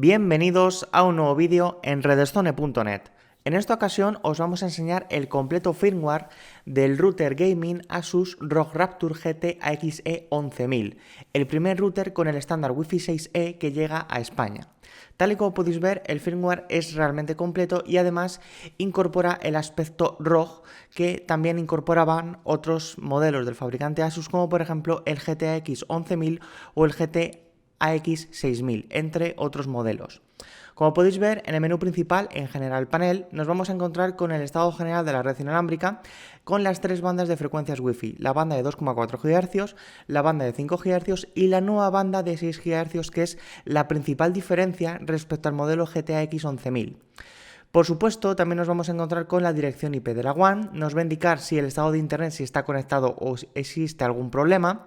Bienvenidos a un nuevo vídeo en redstone.net. En esta ocasión os vamos a enseñar el completo firmware del router gaming Asus ROG Rapture GT AXE 11000, el primer router con el estándar Wi-Fi 6E que llega a España. Tal y como podéis ver, el firmware es realmente completo y además incorpora el aspecto ROG que también incorporaban otros modelos del fabricante Asus, como por ejemplo el GT AX 11000 o el GT AX6000, entre otros modelos. Como podéis ver, en el menú principal, en General Panel, nos vamos a encontrar con el estado general de la red inalámbrica con las tres bandas de frecuencias Wi-Fi, la banda de 2,4 GHz, la banda de 5 GHz y la nueva banda de 6 GHz, que es la principal diferencia respecto al modelo GT-X 11000. Por supuesto, también nos vamos a encontrar con la dirección IP de la WAN, nos va a indicar si el estado de internet si está conectado o si existe algún problema.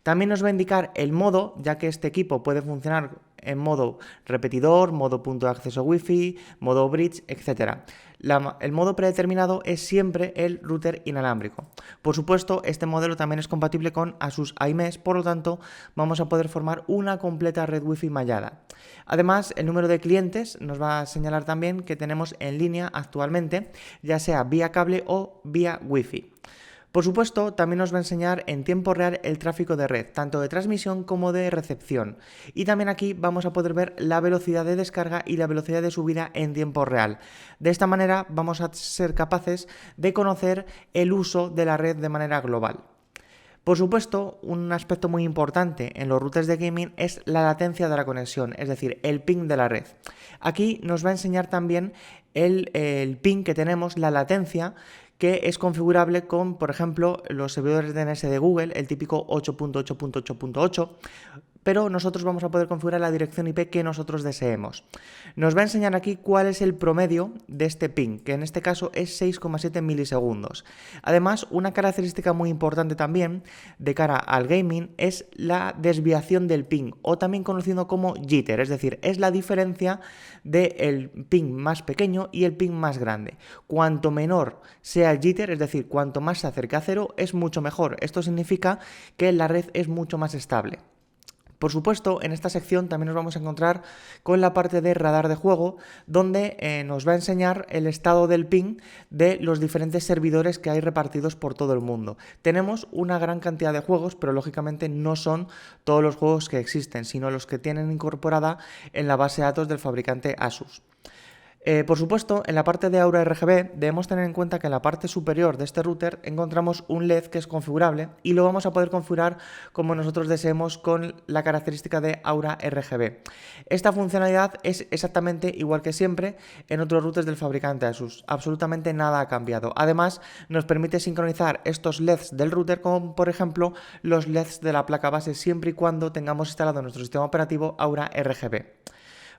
También nos va a indicar el modo, ya que este equipo puede funcionar en modo repetidor, modo punto de acceso Wi-Fi, modo bridge, etc. El modo predeterminado es siempre el router inalámbrico. Por supuesto, este modelo también es compatible con Asus iMesh, por lo tanto, vamos a poder formar una completa red Wi-Fi mallada. Además, el número de clientes nos va a señalar también que tenemos en línea actualmente, ya sea vía cable o vía Wi-Fi. Por supuesto, también nos va a enseñar en tiempo real el tráfico de red, tanto de transmisión como de recepción. Y también aquí vamos a poder ver la velocidad de descarga y la velocidad de subida en tiempo real. De esta manera vamos a ser capaces de conocer el uso de la red de manera global. Por supuesto, un aspecto muy importante en los routers de gaming es la latencia de la conexión, es decir, el ping de la red. Aquí nos va a enseñar también el ping que tenemos, la latencia, que es configurable con, por ejemplo, los servidores DNS de Google, el típico 8.8.8.8, pero nosotros vamos a poder configurar la dirección IP que nosotros deseemos. Nos va a enseñar aquí cuál es el promedio de este ping, que en este caso es 6,7 milisegundos. Además, una característica muy importante también de cara al gaming es la desviación del ping, o también conocido como jitter, es decir, es la diferencia del ping más pequeño y el ping más grande. Cuanto menor sea el jitter, es decir, cuanto más se acerque a cero, es mucho mejor. Esto significa que la red es mucho más estable. Por supuesto, en esta sección también nos vamos a encontrar con la parte de radar de juego, donde nos va a enseñar el estado del ping de los diferentes servidores que hay repartidos por todo el mundo. Tenemos una gran cantidad de juegos, pero lógicamente no son todos los juegos que existen, sino los que tienen incorporada en la base de datos del fabricante Asus. Por supuesto, en la parte de Aura RGB debemos tener en cuenta que en la parte superior de este router encontramos un LED que es configurable y lo vamos a poder configurar como nosotros deseemos con la característica de Aura RGB. Esta funcionalidad es exactamente igual que siempre en otros routers del fabricante Asus. Absolutamente nada ha cambiado. Además, nos permite sincronizar estos LEDs del router con, por ejemplo, los LEDs de la placa base siempre y cuando tengamos instalado nuestro sistema operativo Aura RGB.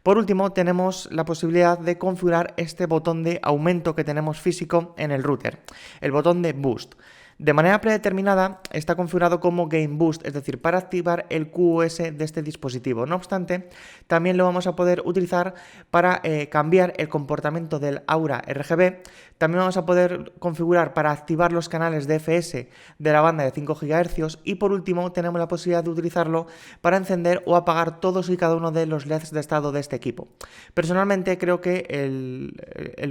Por último, tenemos la posibilidad de configurar este botón de aumento que tenemos físico en el router, el botón de Boost. De manera predeterminada está configurado como Game Boost, es decir, para activar el QoS de este dispositivo. No obstante, también lo vamos a poder utilizar para cambiar el comportamiento del Aura RGB. También vamos a poder configurar para activar los canales DFS de la banda de 5 GHz y por último tenemos la posibilidad de utilizarlo para encender o apagar todos y cada uno de los LEDs de estado de este equipo. Personalmente creo que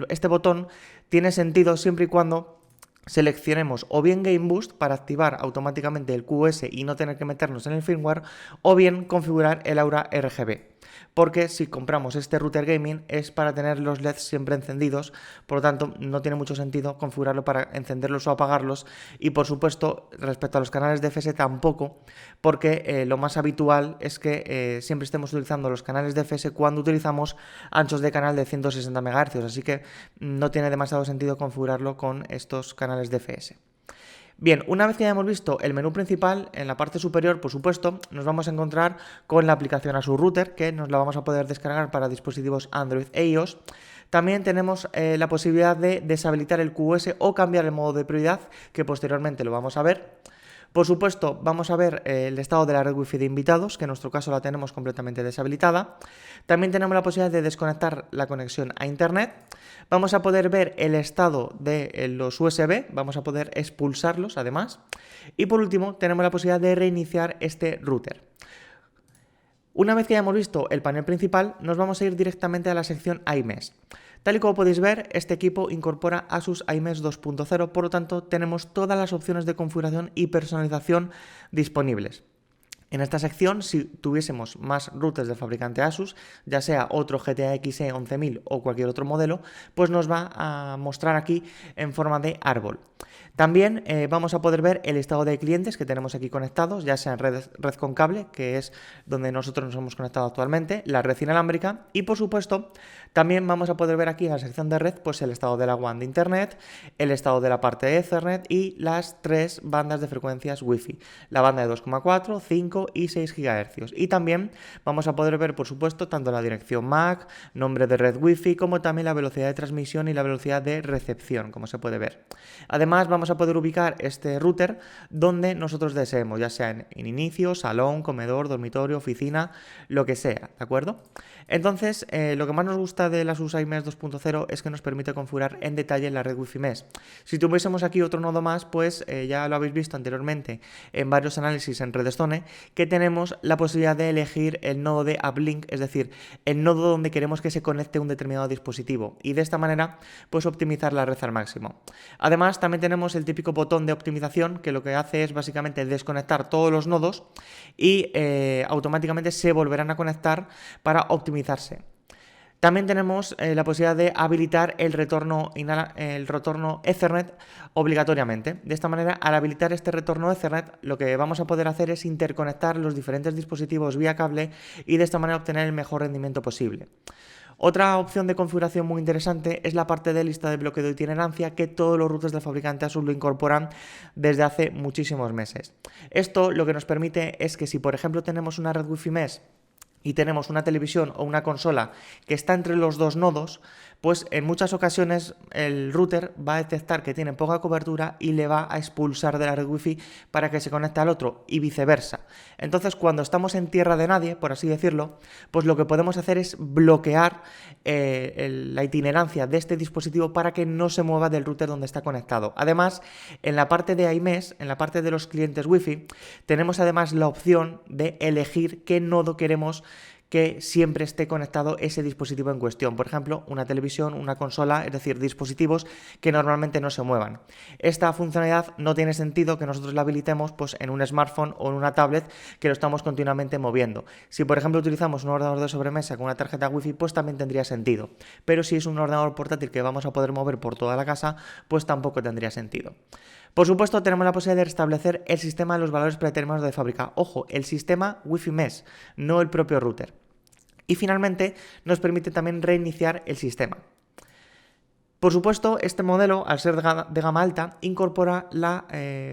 este botón tiene sentido siempre y cuando seleccionemos o bien Game Boost para activar automáticamente el QoS y no tener que meternos en el firmware, o bien configurar el Aura RGB. Porque si compramos este router gaming es para tener los LEDs siempre encendidos, por lo tanto no tiene mucho sentido configurarlo para encenderlos o apagarlos, y por supuesto respecto a los canales DFS tampoco, porque lo más habitual es que siempre estemos utilizando los canales DFS cuando utilizamos anchos de canal de 160 MHz, así que no tiene demasiado sentido configurarlo con estos canales DFS. Bien, una vez que hayamos visto el menú principal, en la parte superior, por supuesto, nos vamos a encontrar con la aplicación Asus Router, que nos la vamos a poder descargar para dispositivos Android e iOS. También tenemos la posibilidad de deshabilitar el QoS o cambiar el modo de prioridad, que posteriormente lo vamos a ver. Por supuesto, vamos a ver el estado de la red Wi-Fi de invitados, que en nuestro caso la tenemos completamente deshabilitada. También tenemos la posibilidad de desconectar la conexión a Internet. Vamos a poder ver el estado de los USB, vamos a poder expulsarlos además. Y por último, tenemos la posibilidad de reiniciar este router. Una vez que hayamos visto el panel principal, nos vamos a ir directamente a la sección iMesh. Tal y como podéis ver, este equipo incorpora Asus iMesh 2.0, por lo tanto tenemos todas las opciones de configuración y personalización disponibles. En esta sección, si tuviésemos más routers del fabricante Asus, ya sea otro GTX XE 11000 o cualquier otro modelo, pues nos va a mostrar aquí en forma de árbol. También vamos a poder ver el listado de clientes que tenemos aquí conectados, ya sea en red con cable, que es donde nosotros nos hemos conectado actualmente, la red inalámbrica y, por supuesto, también vamos a poder ver aquí en la sección de red pues el estado de la WAN de Internet, el estado de la parte de Ethernet y las 3 bandas de frecuencias Wi-Fi, la banda de 2,4, 5 y 6 GHz. Y también vamos a poder ver, por supuesto, tanto la dirección MAC, nombre de red Wi-Fi, como también la velocidad de transmisión y la velocidad de recepción, como se puede ver. Además, vamos a poder ubicar este router donde nosotros deseemos, ya sea en inicio, salón, comedor, dormitorio, oficina, lo que sea, ¿de acuerdo? Entonces, lo que más nos gusta de la Asus iMesh 2.0 es que nos permite configurar en detalle la red Wi-Fi Mesh. Si tuviésemos aquí otro nodo más, pues ya lo habéis visto anteriormente en varios análisis en Redstone, que tenemos la posibilidad de elegir el nodo de uplink, es decir, el nodo donde queremos que se conecte un determinado dispositivo y de esta manera pues optimizar la red al máximo. Además, también tenemos el típico botón de optimización que lo que hace es básicamente desconectar todos los nodos y automáticamente se volverán a conectar para optimizarse. También tenemos la posibilidad de habilitar el retorno Ethernet obligatoriamente. De esta manera, al habilitar este retorno Ethernet, lo que vamos a poder hacer es interconectar los diferentes dispositivos vía cable y de esta manera obtener el mejor rendimiento posible. Otra opción de configuración muy interesante es la parte de lista de bloqueo de itinerancia, que todos los routers del fabricante Asus lo incorporan desde hace muchísimos meses. Esto lo que nos permite es que si por ejemplo tenemos una red Wi-Fi Mesh y tenemos una televisión o una consola que está entre los dos nodos, pues en muchas ocasiones el router va a detectar que tiene poca cobertura y le va a expulsar de la red Wi-Fi para que se conecte al otro y viceversa. Entonces, cuando estamos en tierra de nadie, por así decirlo, pues lo que podemos hacer es bloquear la itinerancia de este dispositivo para que no se mueva del router donde está conectado. Además, en la parte de iMesh, en la parte de los clientes Wi-Fi, tenemos además la opción de elegir qué nodo queremos que siempre esté conectado ese dispositivo en cuestión. Por ejemplo, una televisión, una consola, es decir, dispositivos que normalmente no se muevan. Esta funcionalidad no tiene sentido que nosotros la habilitemos pues, en un smartphone o en una tablet que lo estamos continuamente moviendo. Si, por ejemplo, utilizamos un ordenador de sobremesa con una tarjeta Wi-Fi, pues también tendría sentido. Pero si es un ordenador portátil que vamos a poder mover por toda la casa, pues tampoco tendría sentido. Por supuesto, tenemos la posibilidad de restablecer el sistema de los valores predeterminados de fábrica. Ojo, el sistema Wi-Fi Mesh, no el propio router. Y finalmente nos permite también reiniciar el sistema. Por supuesto, este modelo, al ser de gama alta, incorpora la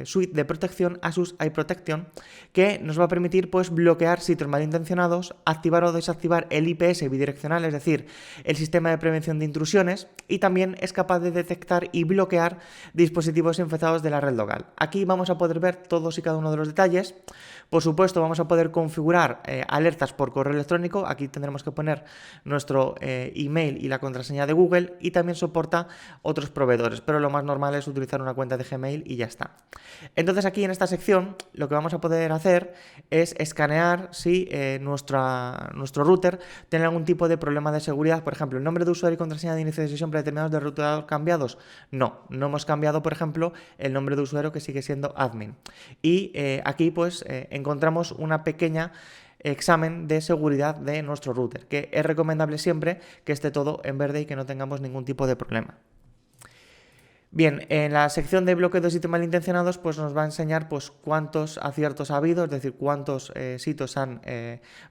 suite de protección Asus iProtection, que nos va a permitir pues, bloquear sitios malintencionados, activar o desactivar el IPS bidireccional, es decir, el sistema de prevención de intrusiones, y también es capaz de detectar y bloquear dispositivos infectados de la red local. Aquí vamos a poder ver todos y cada uno de los detalles. Por supuesto, vamos a poder configurar alertas por correo electrónico. Aquí tendremos que poner nuestro email y la contraseña de Google, y también soporta otros proveedores, pero lo más normal es utilizar una cuenta de Gmail y ya está. Entonces aquí en esta sección lo que vamos a poder hacer es escanear si nuestro router tiene algún tipo de problema de seguridad. Por ejemplo, el nombre de usuario y contraseña de inicio de sesión predeterminados del router cambiados. No hemos cambiado, por ejemplo, el nombre de usuario, que sigue siendo admin. Y aquí pues encontramos una pequeña examen de seguridad de nuestro router, que es recomendable siempre que esté todo en verde y que no tengamos ningún tipo de problema. Bien, en la sección de bloqueo de sitios malintencionados pues nos va a enseñar pues cuántos aciertos ha habido, es decir, cuántos sitios han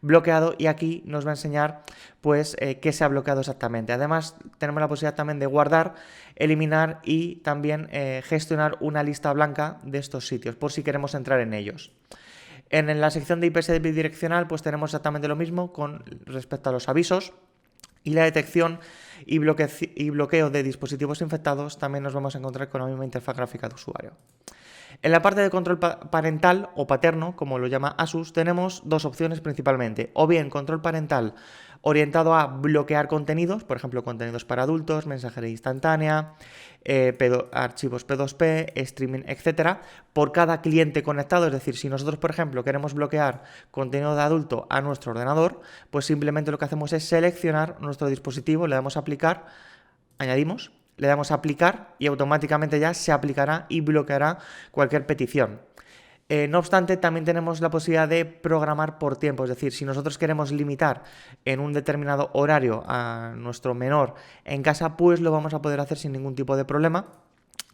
bloqueado, y aquí nos va a enseñar pues qué se ha bloqueado exactamente. Además, tenemos la posibilidad también de guardar, eliminar y también gestionar una lista blanca de estos sitios por si queremos entrar en ellos. En la sección de IPS bidireccional pues tenemos exactamente lo mismo con respecto a los avisos, y la detección y bloqueo de dispositivos infectados también nos vamos a encontrar con la misma interfaz gráfica de usuario. En la parte de control parental o paterno, como lo llama Asus, tenemos dos opciones principalmente. O bien control parental orientado a bloquear contenidos, por ejemplo, contenidos para adultos, mensajería instantánea, archivos P2P, streaming, etcétera, por cada cliente conectado. Es decir, si nosotros, por ejemplo, queremos bloquear contenido de adulto a nuestro ordenador, pues simplemente lo que hacemos es seleccionar nuestro dispositivo, le damos a aplicar, añadimos, le damos a aplicar y automáticamente ya se aplicará y bloqueará cualquier petición. No obstante, también tenemos la posibilidad de programar por tiempo, es decir, si nosotros queremos limitar en un determinado horario a nuestro menor en casa, pues lo vamos a poder hacer sin ningún tipo de problema.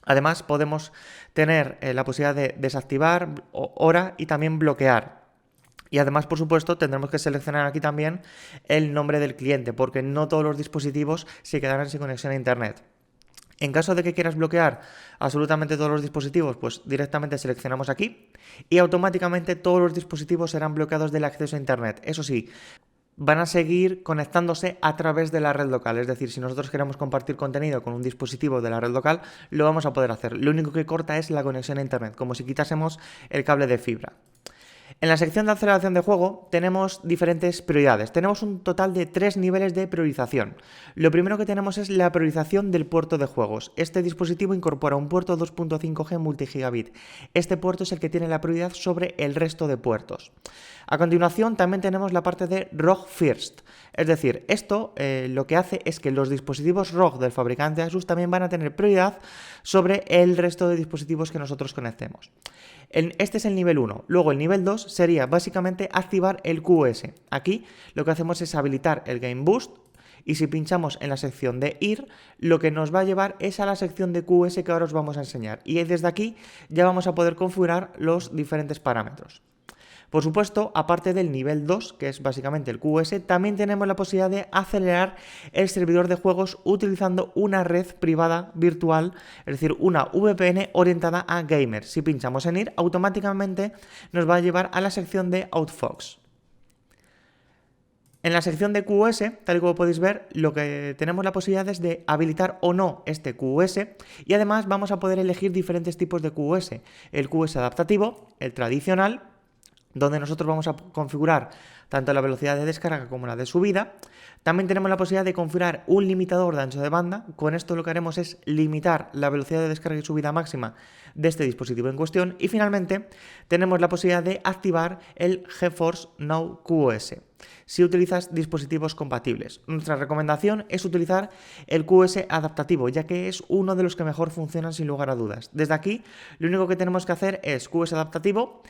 Además, podemos tener la posibilidad de desactivar hora y también bloquear. Y además, por supuesto, tendremos que seleccionar aquí también el nombre del cliente, porque no todos los dispositivos se quedarán sin conexión a Internet. En caso de que quieras bloquear absolutamente todos los dispositivos, pues directamente seleccionamos aquí y automáticamente todos los dispositivos serán bloqueados del acceso a Internet. Eso sí, van a seguir conectándose a través de la red local. Es decir, si nosotros queremos compartir contenido con un dispositivo de la red local, lo vamos a poder hacer. Lo único que corta es la conexión a Internet, como si quitásemos el cable de fibra. En la sección de aceleración de juego tenemos diferentes prioridades. Tenemos un total de 3 niveles de priorización. Lo primero que tenemos es la priorización del puerto de juegos. Este dispositivo incorpora un puerto 2.5G multigigabit. Este puerto es el que tiene la prioridad sobre el resto de puertos. A continuación también tenemos la parte de ROG First. Es decir, esto lo que hace es que los dispositivos ROG del fabricante Asus también van a tener prioridad sobre el resto de dispositivos que nosotros conectemos. Este es el nivel 1. Luego el nivel 2 sería básicamente activar el QoS. Aquí lo que hacemos es habilitar el Game Boost y si pinchamos en la sección de IR, lo que nos va a llevar es a la sección de QoS que ahora os vamos a enseñar. Y desde aquí ya vamos a poder configurar los diferentes parámetros. Por supuesto, aparte del nivel 2, que es básicamente el QoS, también tenemos la posibilidad de acelerar el servidor de juegos utilizando una red privada virtual, es decir, una VPN orientada a gamers. Si pinchamos en IR, automáticamente nos va a llevar a la sección de Outfox. En la sección de QoS, tal y como podéis ver, lo que tenemos la posibilidad es de habilitar o no este QoS y además vamos a poder elegir diferentes tipos de QoS. El QoS adaptativo, el tradicional, donde nosotros vamos a configurar tanto la velocidad de descarga como la de subida. También tenemos la posibilidad de configurar un limitador de ancho de banda. Con esto lo que haremos es limitar la velocidad de descarga y subida máxima de este dispositivo en cuestión. Y finalmente tenemos la posibilidad de activar el GeForce Now QoS si utilizas dispositivos compatibles. Nuestra recomendación es utilizar el QoS adaptativo, ya que es uno de los que mejor funcionan sin lugar a dudas. Desde aquí, lo único que tenemos que hacer es QoS adaptativo,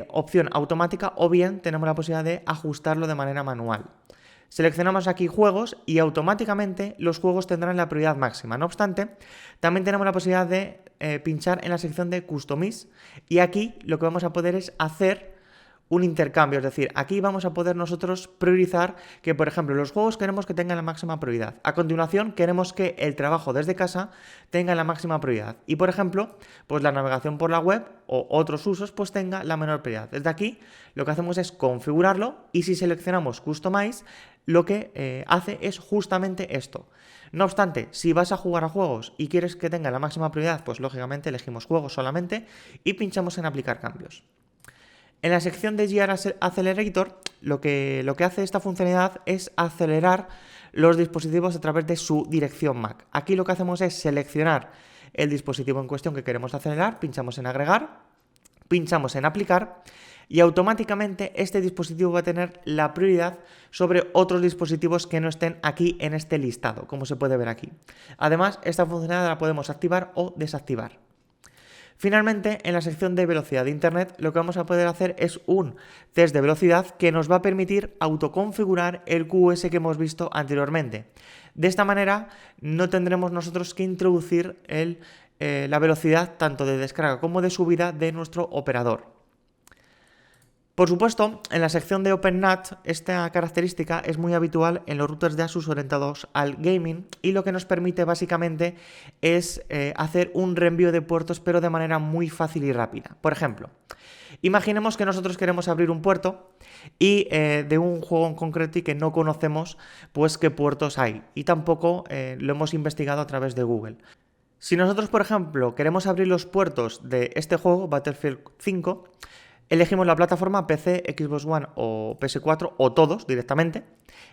opción automática, o bien tenemos la posibilidad de ajustarlo de manera manual. Seleccionamos aquí juegos y automáticamente los juegos tendrán la prioridad máxima. No obstante, también tenemos la posibilidad de pinchar en la sección de Customize y aquí lo que vamos a poder es hacer un intercambio, es decir, aquí vamos a poder nosotros priorizar que, por ejemplo, los juegos queremos que tengan la máxima prioridad. A continuación, queremos que el trabajo desde casa tenga la máxima prioridad. Y, por ejemplo, pues la navegación por la web o otros usos, pues tenga la menor prioridad. Desde aquí, lo que hacemos es configurarlo y si seleccionamos Customize, lo que hace es justamente esto. No obstante, si vas a jugar a juegos y quieres que tenga la máxima prioridad, pues lógicamente elegimos juegos solamente y pinchamos en aplicar cambios. En la sección de GR Accelerator, lo que hace esta funcionalidad es acelerar los dispositivos a través de su dirección MAC. Aquí lo que hacemos es seleccionar el dispositivo en cuestión que queremos acelerar, pinchamos en agregar, pinchamos en aplicar y automáticamente este dispositivo va a tener la prioridad sobre otros dispositivos que no estén aquí en este listado, como se puede ver aquí. Además, esta funcionalidad la podemos activar o desactivar. Finalmente, en la sección de velocidad de Internet, lo que vamos a poder hacer es un test de velocidad que nos va a permitir autoconfigurar el QoS que hemos visto anteriormente. De esta manera, no tendremos nosotros que introducir la velocidad tanto de descarga como de subida de nuestro operador. Por supuesto, en la sección de OpenNAT, esta característica es muy habitual en los routers de Asus orientados al gaming y lo que nos permite básicamente es hacer un reenvío de puertos pero de manera muy fácil y rápida. Por ejemplo, imaginemos que nosotros queremos abrir un puerto y de un juego en concreto y que no conocemos pues qué puertos hay y tampoco lo hemos investigado a través de Google. Si nosotros, por ejemplo, queremos abrir los puertos de este juego, Battlefield 5, elegimos la plataforma PC, Xbox One o PS4 o todos directamente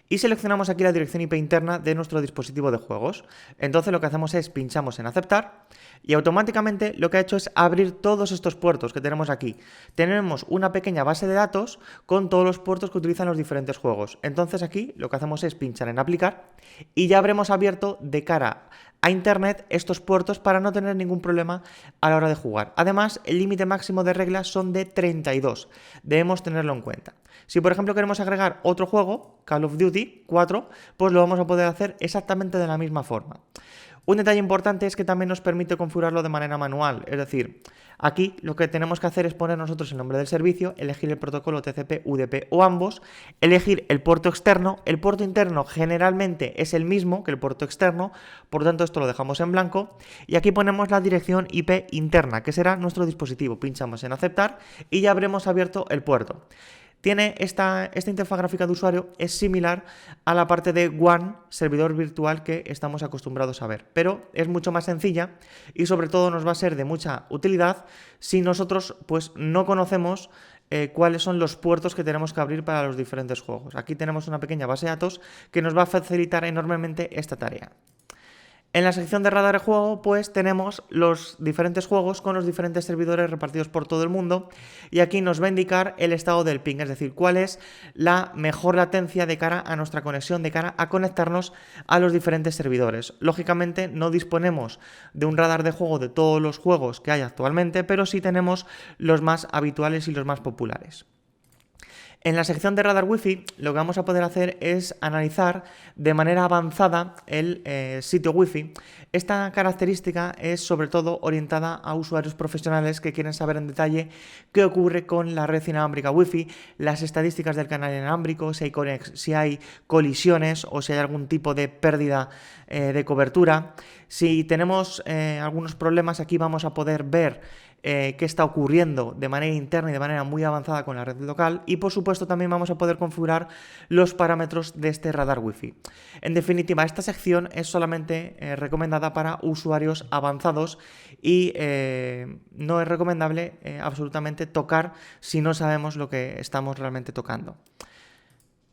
y seleccionamos aquí la dirección IP interna de nuestro dispositivo de juegos. Entonces lo que hacemos es pinchamos en aceptar y automáticamente lo que ha hecho es abrir todos estos puertos que tenemos aquí. Tenemos una pequeña base de datos con todos los puertos que utilizan los diferentes juegos. Entonces aquí lo que hacemos es pinchar en aplicar y ya habremos abierto de cara a internet estos puertos para no tener ningún problema a la hora de jugar. Además, el límite máximo de reglas son de 32. Debemos tenerlo en cuenta. Si por ejemplo queremos agregar otro juego, Call of Duty 4, pues lo vamos a poder hacer exactamente de la misma forma. Un detalle importante es que también nos permite configurarlo de manera manual, es decir, aquí lo que tenemos que hacer es poner nosotros el nombre del servicio, elegir el protocolo TCP, UDP o ambos, elegir el puerto externo. El puerto interno generalmente es el mismo que el puerto externo, por lo tanto esto lo dejamos en blanco y aquí ponemos la dirección IP interna, que será nuestro dispositivo. Pinchamos en aceptar y ya habremos abierto el puerto. Tiene esta interfaz gráfica de usuario, es similar a la parte de WAN, servidor virtual, que estamos acostumbrados a ver, pero es mucho más sencilla y sobre todo nos va a ser de mucha utilidad si nosotros pues no conocemos cuáles son los puertos que tenemos que abrir para los diferentes juegos. Aquí tenemos una pequeña base de datos que nos va a facilitar enormemente esta tarea. En la sección de radar de juego, pues tenemos los diferentes juegos con los diferentes servidores repartidos por todo el mundo y aquí nos va a indicar el estado del ping, es decir, cuál es la mejor latencia de cara a nuestra conexión, de cara a conectarnos a los diferentes servidores. Lógicamente no disponemos de un radar de juego de todos los juegos que hay actualmente, pero sí tenemos los más habituales y los más populares. En la sección de radar Wi-Fi lo que vamos a poder hacer es analizar de manera avanzada el sitio Wi-Fi. Esta característica es sobre todo orientada a usuarios profesionales que quieren saber en detalle qué ocurre con la red inalámbrica Wi-Fi, las estadísticas del canal inalámbrico, si hay colisiones o si hay algún tipo de pérdida de cobertura. Si tenemos algunos problemas, aquí vamos a poder ver qué está ocurriendo de manera interna y de manera muy avanzada con la red local y por supuesto también vamos a poder configurar los parámetros de este radar Wi-Fi. En definitiva, esta sección es solamente recomendada para usuarios avanzados y no es recomendable absolutamente tocar si no sabemos lo que estamos realmente tocando.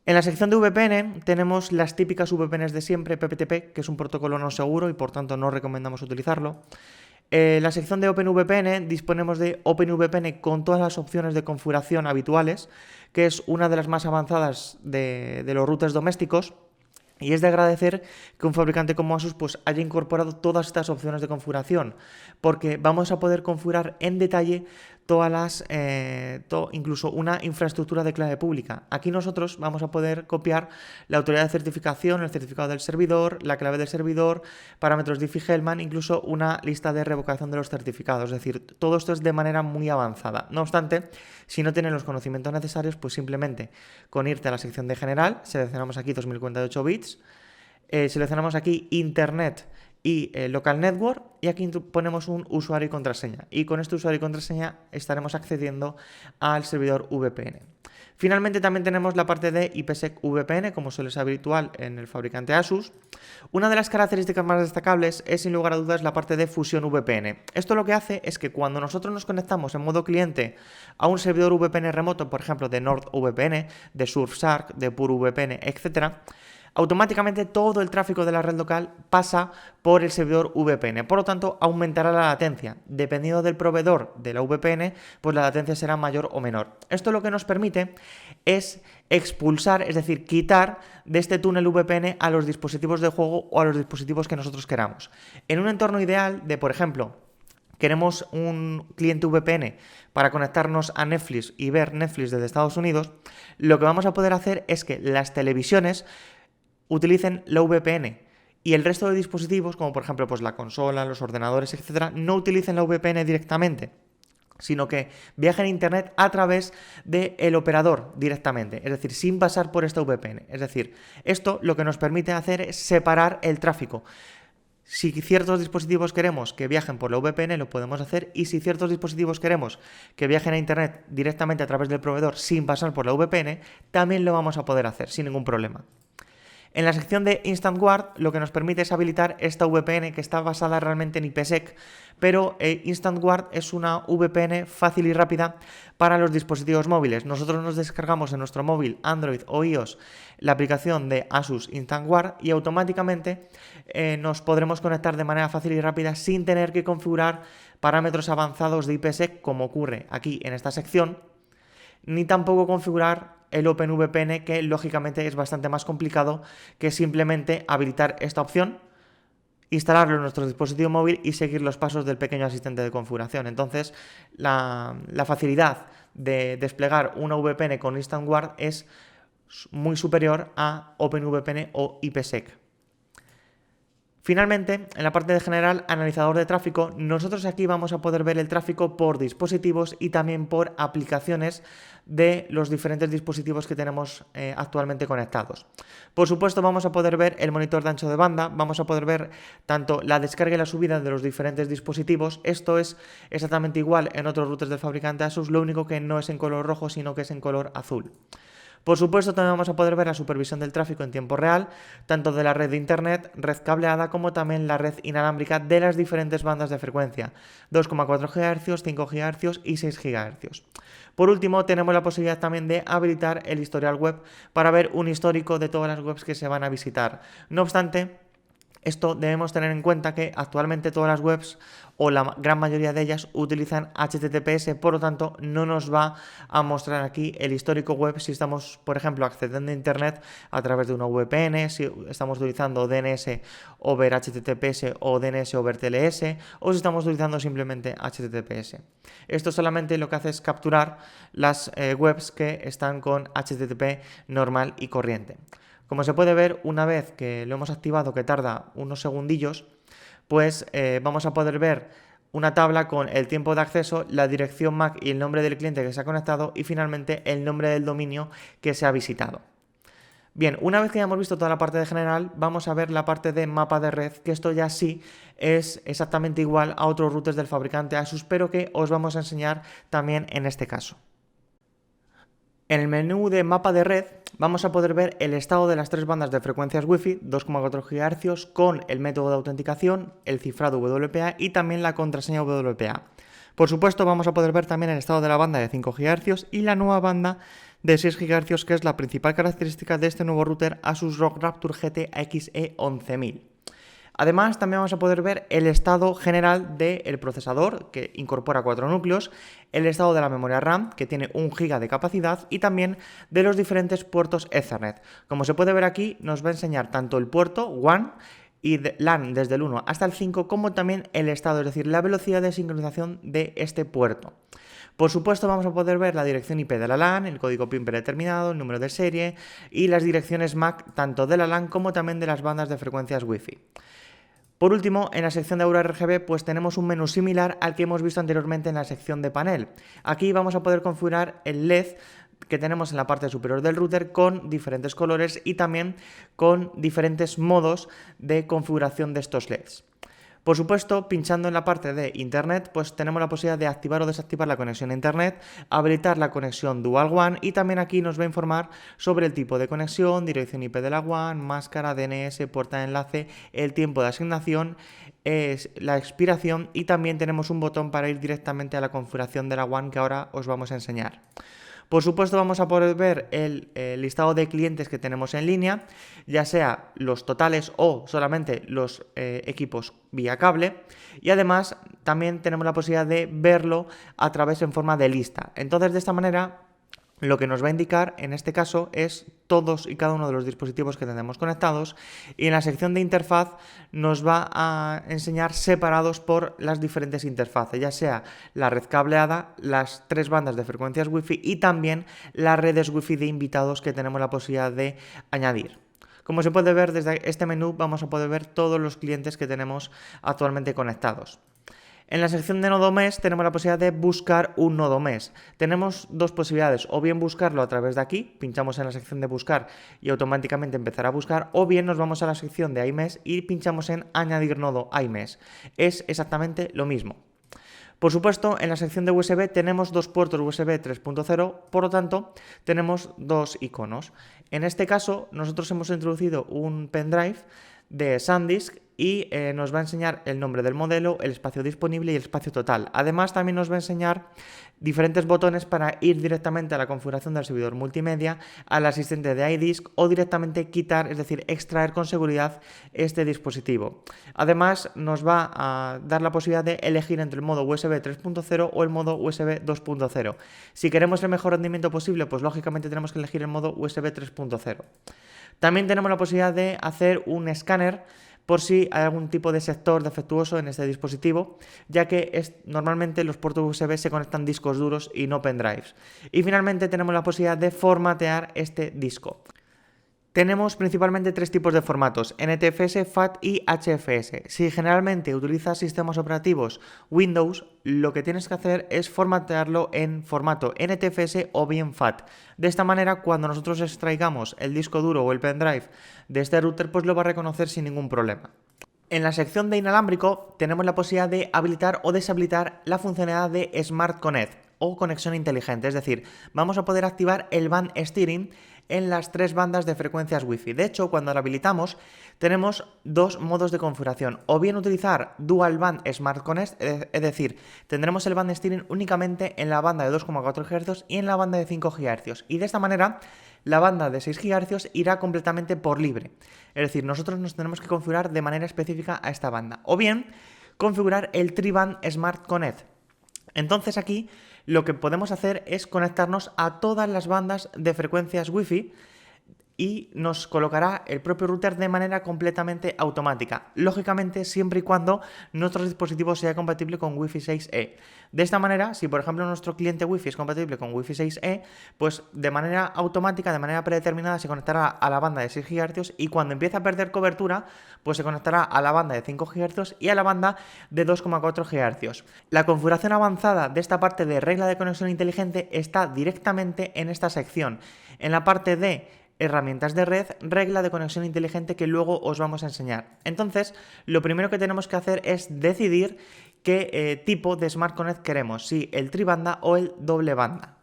En la sección de VPN tenemos las típicas VPNs de siempre, PPTP, que es un protocolo no seguro y por tanto no recomendamos utilizarlo. En la sección de OpenVPN disponemos de OpenVPN con todas las opciones de configuración habituales, que es una de las más avanzadas de los routers domésticos. Y es de agradecer que un fabricante como Asus pues haya incorporado todas estas opciones de configuración, porque vamos a poder configurar en detalle todas las, incluso una infraestructura de clave pública. Aquí nosotros vamos a poder copiar la autoridad de certificación, el certificado del servidor, la clave del servidor, parámetros Diffie-Hellman, incluso una lista de revocación de los certificados. Es decir, todo esto es de manera muy avanzada. No obstante, si no tienen los conocimientos necesarios, pues simplemente con irte a la sección de general, seleccionamos aquí 2048 bits, seleccionamos aquí Internet y Local Network y aquí ponemos un usuario y contraseña y con este usuario y contraseña estaremos accediendo al servidor VPN. Finalmente también tenemos la parte de IPsec VPN, como suele ser habitual en el fabricante Asus. Una de las características más destacables es sin lugar a dudas la parte de fusión VPN. Esto lo que hace es que cuando nosotros nos conectamos en modo cliente a un servidor VPN remoto, por ejemplo de NordVPN, de Surfshark, de PureVPN, etc., automáticamente todo el tráfico de la red local pasa por el servidor VPN. Por lo tanto, aumentará la latencia. Dependiendo del proveedor de la VPN, pues la latencia será mayor o menor. Esto lo que nos permite es expulsar, es decir, quitar de este túnel VPN a los dispositivos de juego o a los dispositivos que nosotros queramos. En un entorno ideal de, por ejemplo, queremos un cliente VPN para conectarnos a Netflix y ver Netflix desde Estados Unidos, lo que vamos a poder hacer es que las televisiones utilicen la VPN y el resto de dispositivos, como por ejemplo pues la consola, los ordenadores, etcétera, no utilicen la VPN directamente, sino que viajen a internet a través del operador directamente, es decir, sin pasar por esta VPN. Es decir, esto lo que nos permite hacer es separar el tráfico. Si ciertos dispositivos queremos que viajen por la VPN, lo podemos hacer, y si ciertos dispositivos queremos que viajen a internet directamente a través del proveedor sin pasar por la VPN, también lo vamos a poder hacer sin ningún problema. En la sección de Instant Guard lo que nos permite es habilitar esta VPN que está basada realmente en IPsec, pero Instant Guard es una VPN fácil y rápida para los dispositivos móviles. Nosotros nos descargamos en nuestro móvil, Android o iOS, la aplicación de Asus Instant Guard y automáticamente nos podremos conectar de manera fácil y rápida sin tener que configurar parámetros avanzados de IPsec como ocurre aquí en esta sección, ni tampoco configurar el OpenVPN, que lógicamente es bastante más complicado que simplemente habilitar esta opción, instalarlo en nuestro dispositivo móvil y seguir los pasos del pequeño asistente de configuración. Entonces, la facilidad de desplegar una VPN con Instant Guard es muy superior a OpenVPN o IPsec. Finalmente, en la parte de general, analizador de tráfico, nosotros aquí vamos a poder ver el tráfico por dispositivos y también por aplicaciones de los diferentes dispositivos que tenemos actualmente conectados. Por supuesto, vamos a poder ver el monitor de ancho de banda, vamos a poder ver tanto la descarga y la subida de los diferentes dispositivos. Esto es exactamente igual en otros routers del fabricante Asus, lo único que no es en color rojo, sino que es en color azul. Por supuesto, también vamos a poder ver la supervisión del tráfico en tiempo real, tanto de la red de internet, red cableada, como también la red inalámbrica de las diferentes bandas de frecuencia, 2,4 GHz, 5 GHz y 6 GHz. Por último, tenemos la posibilidad también de habilitar el historial web para ver un histórico de todas las webs que se van a visitar. No obstante, esto debemos tener en cuenta que actualmente todas las webs o la gran mayoría de ellas utilizan HTTPS, por lo tanto no nos va a mostrar aquí el histórico web si estamos, por ejemplo, accediendo a internet a través de una VPN, si estamos utilizando DNS over HTTPS o DNS over TLS o si estamos utilizando simplemente HTTPS. Esto solamente lo que hace es capturar las webs que están con HTTP normal y corriente. Como se puede ver, una vez que lo hemos activado, que tarda unos segundillos, pues vamos a poder ver una tabla con el tiempo de acceso, la dirección MAC y el nombre del cliente que se ha conectado y finalmente el nombre del dominio que se ha visitado. Bien, una vez que ya hemos visto toda la parte de general, vamos a ver la parte de mapa de red, que esto ya sí es exactamente igual a otros routers del fabricante Asus, pero que os vamos a enseñar también en este caso. En el menú de mapa de red vamos a poder ver el estado de las tres bandas de frecuencias Wi-Fi 2,4 GHz con el método de autenticación, el cifrado WPA y también la contraseña WPA. Por supuesto, vamos a poder ver también el estado de la banda de 5 GHz y la nueva banda de 6 GHz, que es la principal característica de este nuevo router Asus ROG Rapture GT AXE 11000. Además, también vamos a poder ver el estado general del procesador, que incorpora 4 núcleos, el estado de la memoria RAM, que tiene 1 GB de capacidad, y también de los diferentes puertos Ethernet. Como se puede ver aquí, nos va a enseñar tanto el puerto WAN y LAN desde el 1 hasta el 5, como también el estado, es decir, la velocidad de sincronización de este puerto. Por supuesto, vamos a poder ver la dirección IP de la LAN, el código PIN predeterminado, el número de serie y las direcciones MAC tanto de la LAN como también de las bandas de frecuencias Wi-Fi. Por último, en la sección de Aura RGB pues tenemos un menú similar al que hemos visto anteriormente en la sección de panel. Aquí vamos a poder configurar el LED que tenemos en la parte superior del router con diferentes colores y también con diferentes modos de configuración de estos LEDs. Por supuesto, pinchando en la parte de Internet, pues tenemos la posibilidad de activar o desactivar la conexión a Internet, habilitar la conexión Dual WAN y también aquí nos va a informar sobre el tipo de conexión, dirección IP de la WAN, máscara, DNS, puerta de enlace, el tiempo de asignación, la expiración y también tenemos un botón para ir directamente a la configuración de la WAN que ahora os vamos a enseñar. Por supuesto, vamos a poder ver el listado de clientes que tenemos en línea, ya sea los totales o solamente los equipos vía cable, y además también tenemos la posibilidad de verlo a través en forma de lista. Entonces, de esta manera, lo que nos va a indicar en este caso es todos y cada uno de los dispositivos que tenemos conectados, y en la sección de interfaz nos va a enseñar separados por las diferentes interfaces, ya sea la red cableada, las tres bandas de frecuencias Wi-Fi y también las redes Wi-Fi de invitados que tenemos la posibilidad de añadir. Como se puede ver desde este menú vamos a poder ver todos los clientes que tenemos actualmente conectados. En la sección de nodo mesh tenemos la posibilidad de buscar un nodo mesh. Tenemos dos posibilidades, o bien buscarlo a través de aquí, pinchamos en la sección de buscar y automáticamente empezará a buscar, o bien nos vamos a la sección de iMesh y pinchamos en añadir nodo iMesh. Es exactamente lo mismo. Por supuesto, en la sección de USB tenemos dos puertos USB 3.0, por lo tanto, tenemos dos iconos. En este caso, nosotros hemos introducido un pendrive de SanDisk y nos va a enseñar el nombre del modelo, el espacio disponible y el espacio total. Además, también nos va a enseñar diferentes botones para ir directamente a la configuración del servidor multimedia, al asistente de iDisk o directamente quitar, es decir, extraer con seguridad este dispositivo. Además, nos va a dar la posibilidad de elegir entre el modo USB 3.0 o el modo USB 2.0. Si queremos el mejor rendimiento posible, pues lógicamente tenemos que elegir el modo USB 3.0. También tenemos la posibilidad de hacer un escáner por si hay algún tipo de sector defectuoso en este dispositivo, ya que normalmente los puertos USB se conectan discos duros y no pendrives. Y finalmente tenemos la posibilidad de formatear este disco. Tenemos principalmente tres tipos de formatos, NTFS, FAT y HFS. Si generalmente utilizas sistemas operativos Windows, lo que tienes que hacer es formatearlo en formato NTFS o bien FAT. De esta manera, cuando nosotros extraigamos el disco duro o el pendrive de este router, pues lo va a reconocer sin ningún problema. En la sección de inalámbrico tenemos la posibilidad de habilitar o deshabilitar la funcionalidad de Smart Connect o conexión inteligente, es decir, vamos a poder activar el band steering en las tres bandas de frecuencias Wi-Fi. De hecho, cuando lo habilitamos, tenemos dos modos de configuración. O bien utilizar Dual Band Smart Connect, es decir, tendremos el band steering únicamente en la banda de 2,4 GHz y en la banda de 5 GHz. Y de esta manera, la banda de 6 GHz irá completamente por libre. Es decir, nosotros nos tenemos que configurar de manera específica a esta banda. O bien, configurar el Tri-Band Smart Connect. Entonces aquí lo que podemos hacer es conectarnos a todas las bandas de frecuencias Wi-Fi y nos colocará el propio router de manera completamente automática. Lógicamente, siempre y cuando nuestro dispositivo sea compatible con Wi-Fi 6E. De esta manera, si por ejemplo nuestro cliente Wi-Fi es compatible con Wi-Fi 6E, pues de manera automática, de manera predeterminada, se conectará a la banda de 6 GHz y cuando empiece a perder cobertura, pues se conectará a la banda de 5 GHz y a la banda de 2,4 GHz. La configuración avanzada de esta parte de regla de conexión inteligente está directamente en esta sección, en la parte de herramientas de red, regla de conexión inteligente que luego os vamos a enseñar. Entonces, lo primero que tenemos que hacer es decidir qué tipo de Smart Connect queremos, si el tribanda o el doble banda.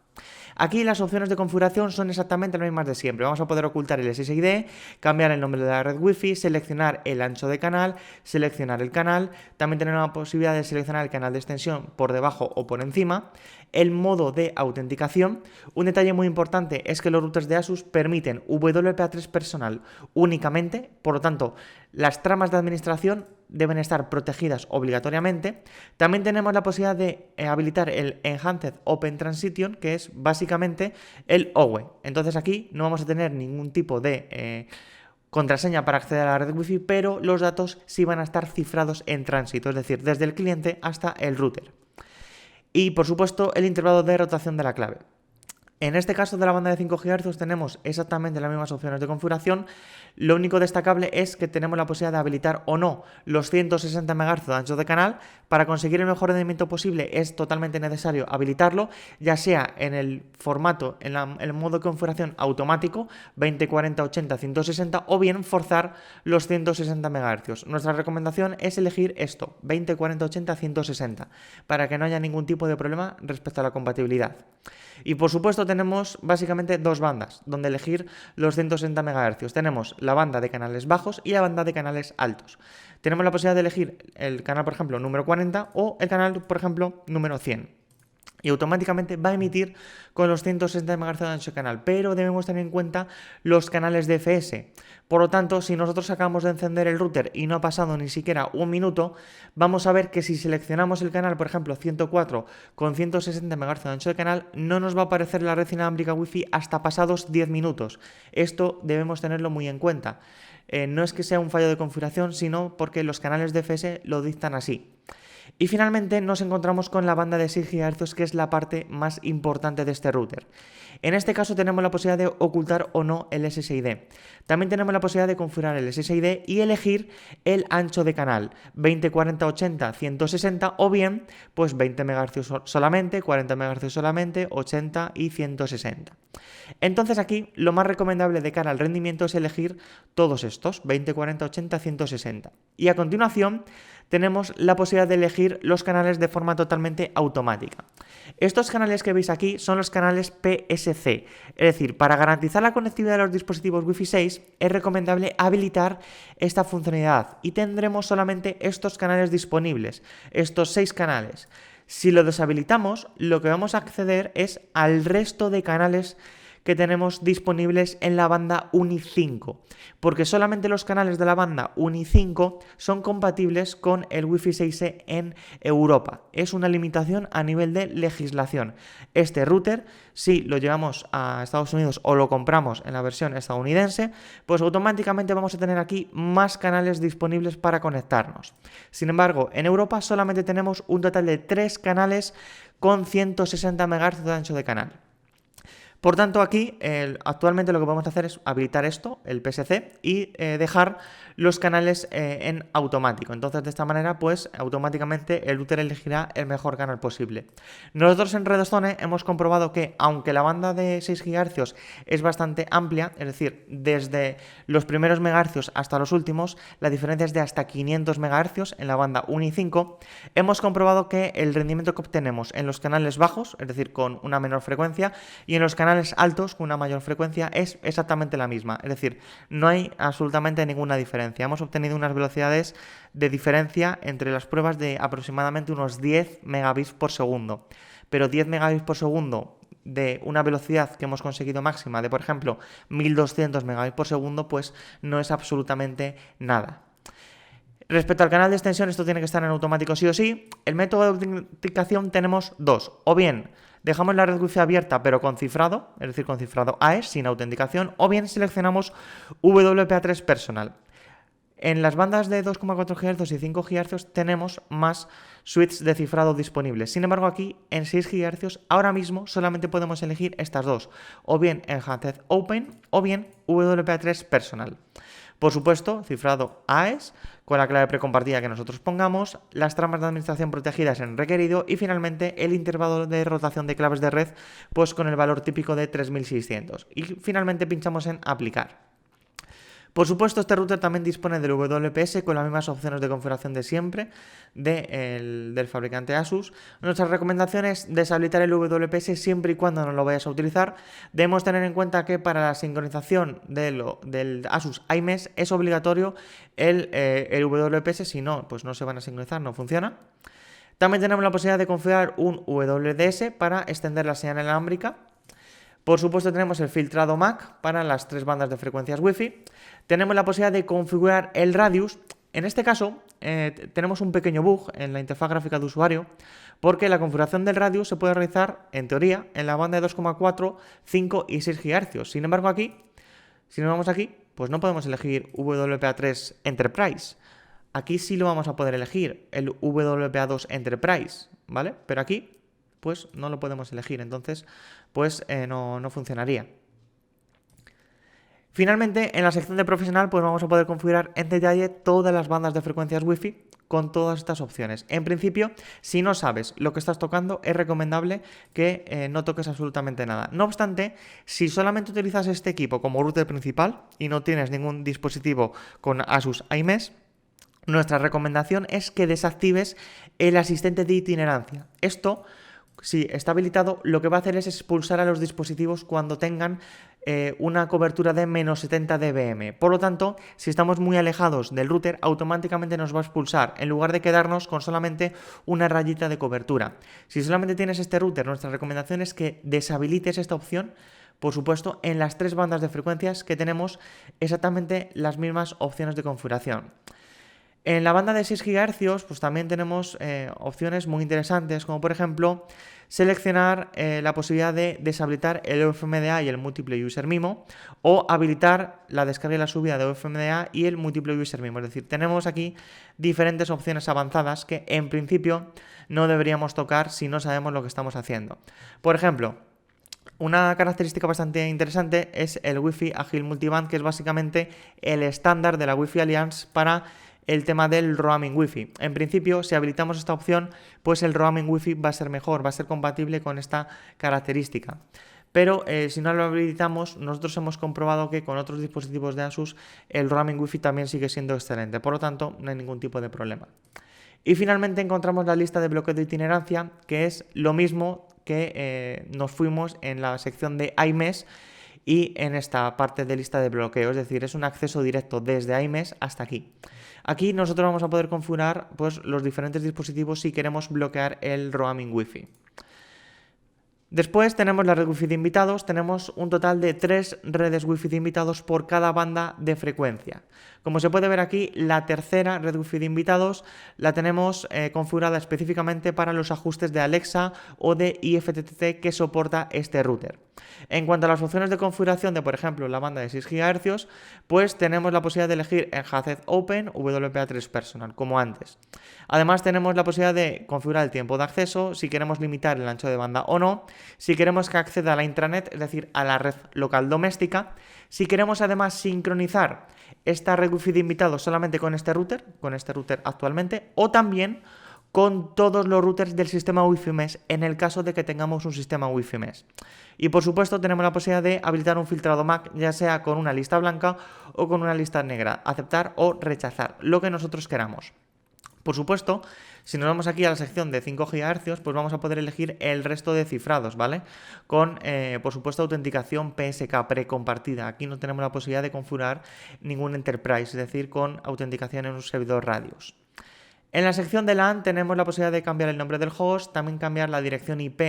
Aquí las opciones de configuración son exactamente las mismas de siempre. Vamos a poder ocultar el SSID, cambiar el nombre de la red Wi-Fi, seleccionar el ancho de canal, seleccionar el canal, también tener la posibilidad de seleccionar el canal de extensión por debajo o por encima, el modo de autenticación. Un detalle muy importante es que los routers de Asus permiten WPA3 personal únicamente, por lo tanto, las tramas de administración deben estar protegidas obligatoriamente. También tenemos la posibilidad de habilitar el Enhanced Open Transition, que es básicamente el OWE. Entonces aquí no vamos a tener ningún tipo de contraseña para acceder a la red Wi-Fi, pero los datos sí van a estar cifrados en tránsito, es decir, desde el cliente hasta el router. Y por supuesto el intervalo de rotación de la clave. En este caso de la banda de 5 GHz tenemos exactamente las mismas opciones de configuración. Lo único destacable es que tenemos la posibilidad de habilitar o no los 160 MHz de ancho de canal. Para conseguir el mejor rendimiento posible es totalmente necesario habilitarlo, ya sea en el formato, en el modo de configuración automático 20, 40, 80, 160 o bien forzar los 160 MHz. Nuestra recomendación es elegir esto, 20, 40, 80, 160, para que no haya ningún tipo de problema respecto a la compatibilidad. Y por supuesto tenemos básicamente dos bandas donde elegir los 160 MHz. Tenemos la banda de canales bajos y la banda de canales altos. Tenemos la posibilidad de elegir el canal, por ejemplo, número 40 o el canal, por ejemplo, número 100. Y automáticamente va a emitir con los 160 MHz de ancho de canal, pero debemos tener en cuenta los canales DFS. Por lo tanto, si nosotros acabamos de encender el router y no ha pasado ni siquiera un minuto, vamos a ver que si seleccionamos el canal, por ejemplo, 104 con 160 MHz de ancho de canal, no nos va a aparecer la red inalámbrica Wi-Fi hasta pasados 10 minutos. Esto debemos tenerlo muy en cuenta. No es que sea un fallo de configuración, sino porque los canales DFS lo dictan así. Y finalmente nos encontramos con la banda de 6 GHz, que es la parte más importante de este router. En este caso tenemos la posibilidad de ocultar o no el SSID. También tenemos la posibilidad de configurar el SSID y elegir el ancho de canal, 20, 40, 80, 160 o bien pues 20 MHz solamente, 40 MHz solamente, 80 y 160. Entonces aquí lo más recomendable de cara al rendimiento es elegir todos estos, 20, 40, 80, 160. Y a continuación tenemos la posibilidad de elegir los canales de forma totalmente automática. Estos canales que veis aquí son los canales PSC, es decir, para garantizar la conectividad de los dispositivos Wi-Fi 6 es recomendable habilitar esta funcionalidad y tendremos solamente estos canales disponibles, estos 6 canales. Si lo deshabilitamos, lo que vamos a acceder es al resto de canales que tenemos disponibles en la banda UNI 5, porque solamente los canales de la banda UNI 5 son compatibles con el Wi-Fi 6E en Europa. Es una limitación a nivel de legislación. Este router, si lo llevamos a Estados Unidos o lo compramos en la versión estadounidense, pues automáticamente vamos a tener aquí más canales disponibles para conectarnos. Sin embargo, en Europa solamente tenemos un total de 3 canales con 160 MHz de ancho de canal. Por tanto, aquí actualmente lo que podemos hacer es habilitar esto, el PSC, y dejar los canales en automático. Entonces, de esta manera, pues automáticamente el router elegirá el mejor canal posible. Nosotros en Redstone hemos comprobado que, aunque la banda de 6 GHz es bastante amplia, es decir, desde los primeros megahercios hasta los últimos, la diferencia es de hasta 500 MHz en la banda UNI 5, hemos comprobado que el rendimiento que obtenemos en los canales bajos, es decir, con una menor frecuencia, y en los canales altos con una mayor frecuencia es exactamente la misma, es decir, no hay absolutamente ninguna diferencia. Hemos obtenido unas velocidades de diferencia entre las pruebas de aproximadamente unos 10 megabits por segundo, pero 10 megabits por segundo de una velocidad que hemos conseguido máxima de, por ejemplo, 1200 megabits por segundo, pues no es absolutamente nada. Respecto al canal de extensión, esto tiene que estar en automático sí o sí. El método de autenticación tenemos dos, o bien dejamos la red Wi-Fi abierta pero con cifrado, es decir, con cifrado AES sin autenticación, o bien seleccionamos WPA3 Personal. En las bandas de 2,4 GHz y 5 GHz tenemos más suites de cifrado disponibles. Sin embargo, aquí en 6 GHz ahora mismo solamente podemos elegir estas dos, o bien Enhanced Open o bien WPA3 Personal. Por supuesto, cifrado AES con la clave precompartida que nosotros pongamos, las tramas de administración protegidas en requerido y finalmente el intervalo de rotación de claves de red pues con el valor típico de 3600. Y finalmente pinchamos en aplicar. Por supuesto, este router también dispone del WPS con las mismas opciones de configuración de siempre del fabricante Asus. Nuestra recomendación es deshabilitar el WPS siempre y cuando no lo vayas a utilizar. Debemos tener en cuenta que para la sincronización del Asus iMesh es obligatorio el WPS, si no, pues no se van a sincronizar, no funciona. También tenemos la posibilidad de configurar un WDS para extender la señal inalámbrica. Por supuesto tenemos el filtrado MAC para las 3 bandas de frecuencias Wi-Fi. Tenemos la posibilidad de configurar el radius. En este caso tenemos un pequeño bug en la interfaz gráfica de usuario porque la configuración del radius se puede realizar, en teoría, en la banda de 2,4, 5 y 6 GHz. Sin embargo aquí, si nos vamos aquí, pues no podemos elegir WPA3 Enterprise. Aquí sí lo vamos a poder elegir, el WPA2 Enterprise, ¿vale? Pero aquí pues no lo podemos elegir, entonces pues no funcionaría. Finalmente, en la sección de profesional pues vamos a poder configurar en detalle todas las bandas de frecuencias Wi-Fi con todas estas opciones. En principio, si no sabes lo que estás tocando, es recomendable que no toques absolutamente nada. No obstante, si solamente utilizas este equipo como router principal y no tienes ningún dispositivo con Asus iMesh, nuestra recomendación es que desactives el asistente de itinerancia. Esto, si está habilitado, lo que va a hacer es expulsar a los dispositivos cuando tengan una cobertura de menos 70 dBm. Por lo tanto, si estamos muy alejados del router, automáticamente nos va a expulsar, en lugar de quedarnos con solamente una rayita de cobertura. Si solamente tienes este router, nuestra recomendación es que deshabilites esta opción, por supuesto, en las 3 bandas de frecuencias que tenemos exactamente las mismas opciones de configuración. En la banda de 6 GHz pues también tenemos opciones muy interesantes, como por ejemplo seleccionar la posibilidad de deshabilitar el UFMDA y el Multiple User MIMO o habilitar la descarga y la subida de UFMDA y el Multiple User MIMO. Es decir, tenemos aquí diferentes opciones avanzadas que en principio no deberíamos tocar si no sabemos lo que estamos haciendo. Por ejemplo, una característica bastante interesante es el Wi-Fi Agile Multiband, que es básicamente el estándar de la Wi-Fi Alliance para el tema del roaming Wi-Fi. En principio, si habilitamos esta opción, pues el roaming Wi-Fi va a ser mejor, va a ser compatible con esta característica. pero si no lo habilitamos, nosotros hemos comprobado que con otros dispositivos de Asus el roaming Wi-Fi también sigue siendo excelente, por lo tanto no hay ningún tipo de problema. Y finalmente encontramos la lista de bloqueo de itinerancia, que es lo mismo que nos fuimos en la sección de iMesh y en esta parte de lista de bloqueo, es decir, es un acceso directo desde iMesh hasta aquí. Aquí nosotros vamos a poder configurar pues, los diferentes dispositivos si queremos bloquear el roaming Wi-Fi. Después tenemos la red Wi-Fi de invitados, tenemos un total de 3 redes Wi-Fi de invitados por cada banda de frecuencia. Como se puede ver aquí, la tercera red Wi-Fi de invitados la tenemos configurada específicamente para los ajustes de Alexa o de IFTTT que soporta este router. En cuanto a las opciones de configuración de, por ejemplo, la banda de 6 GHz, pues tenemos la posibilidad de elegir Enhanced Open WPA3 Personal, como antes. Además tenemos la posibilidad de configurar el tiempo de acceso, si queremos limitar el ancho de banda o no, si queremos que acceda a la intranet, es decir, a la red local doméstica, si queremos además sincronizar esta red Wi-Fi de invitados solamente con este router actualmente, o también con todos los routers del sistema Wi-Fi Mesh en el caso de que tengamos un sistema Wi-Fi Mesh. Y por supuesto tenemos la posibilidad de habilitar un filtrado MAC, ya sea con una lista blanca o con una lista negra, aceptar o rechazar, lo que nosotros queramos. Por supuesto, si nos vamos aquí a la sección de 5 GHz, pues vamos a poder elegir el resto de cifrados, ¿vale? Con, por supuesto, autenticación PSK precompartida. Aquí no tenemos la posibilidad de configurar ningún Enterprise, es decir, con autenticación en un servidor Radius. En la sección de LAN tenemos la posibilidad de cambiar el nombre del host, también cambiar la dirección IP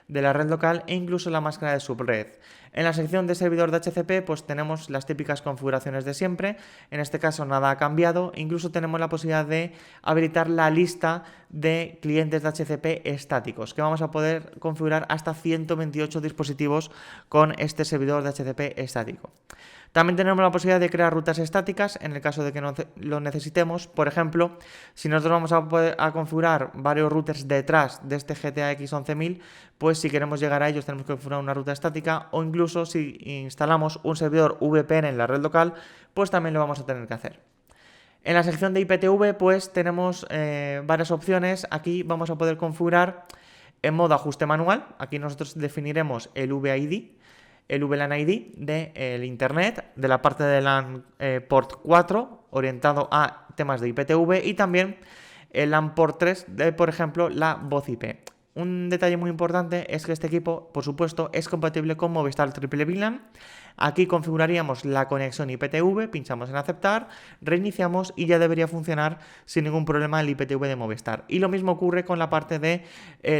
de la red local e incluso la máscara de subred. En la sección de servidor de HCP pues tenemos las típicas configuraciones de siempre, en este caso nada ha cambiado, incluso tenemos la posibilidad de habilitar la lista de clientes de HCP estáticos, que vamos a poder configurar hasta 128 dispositivos con este servidor de HCP estático. También tenemos la posibilidad de crear rutas estáticas en el caso de que no lo necesitemos. Por ejemplo, si nosotros vamos a configurar varios routers detrás de este GTX 11000, pues si queremos llegar a ellos tenemos que configurar una ruta estática, o incluso si instalamos un servidor VPN en la red local, pues también lo vamos a tener que hacer. En la sección de IPTV pues tenemos varias opciones. Aquí vamos a poder configurar en modo ajuste manual. Aquí nosotros definiremos el VID, el VLAN ID del Internet, de la parte de LAN port 4, orientado a temas de IPTV, y también el LAN port 3 de, por ejemplo, la voz IP. Un detalle muy importante es que este equipo, por supuesto, es compatible con Movistar Triple VLAN. Aquí configuraríamos la conexión IPTV, pinchamos en aceptar, reiniciamos y ya debería funcionar sin ningún problema el IPTV de Movistar. Y lo mismo ocurre con la parte de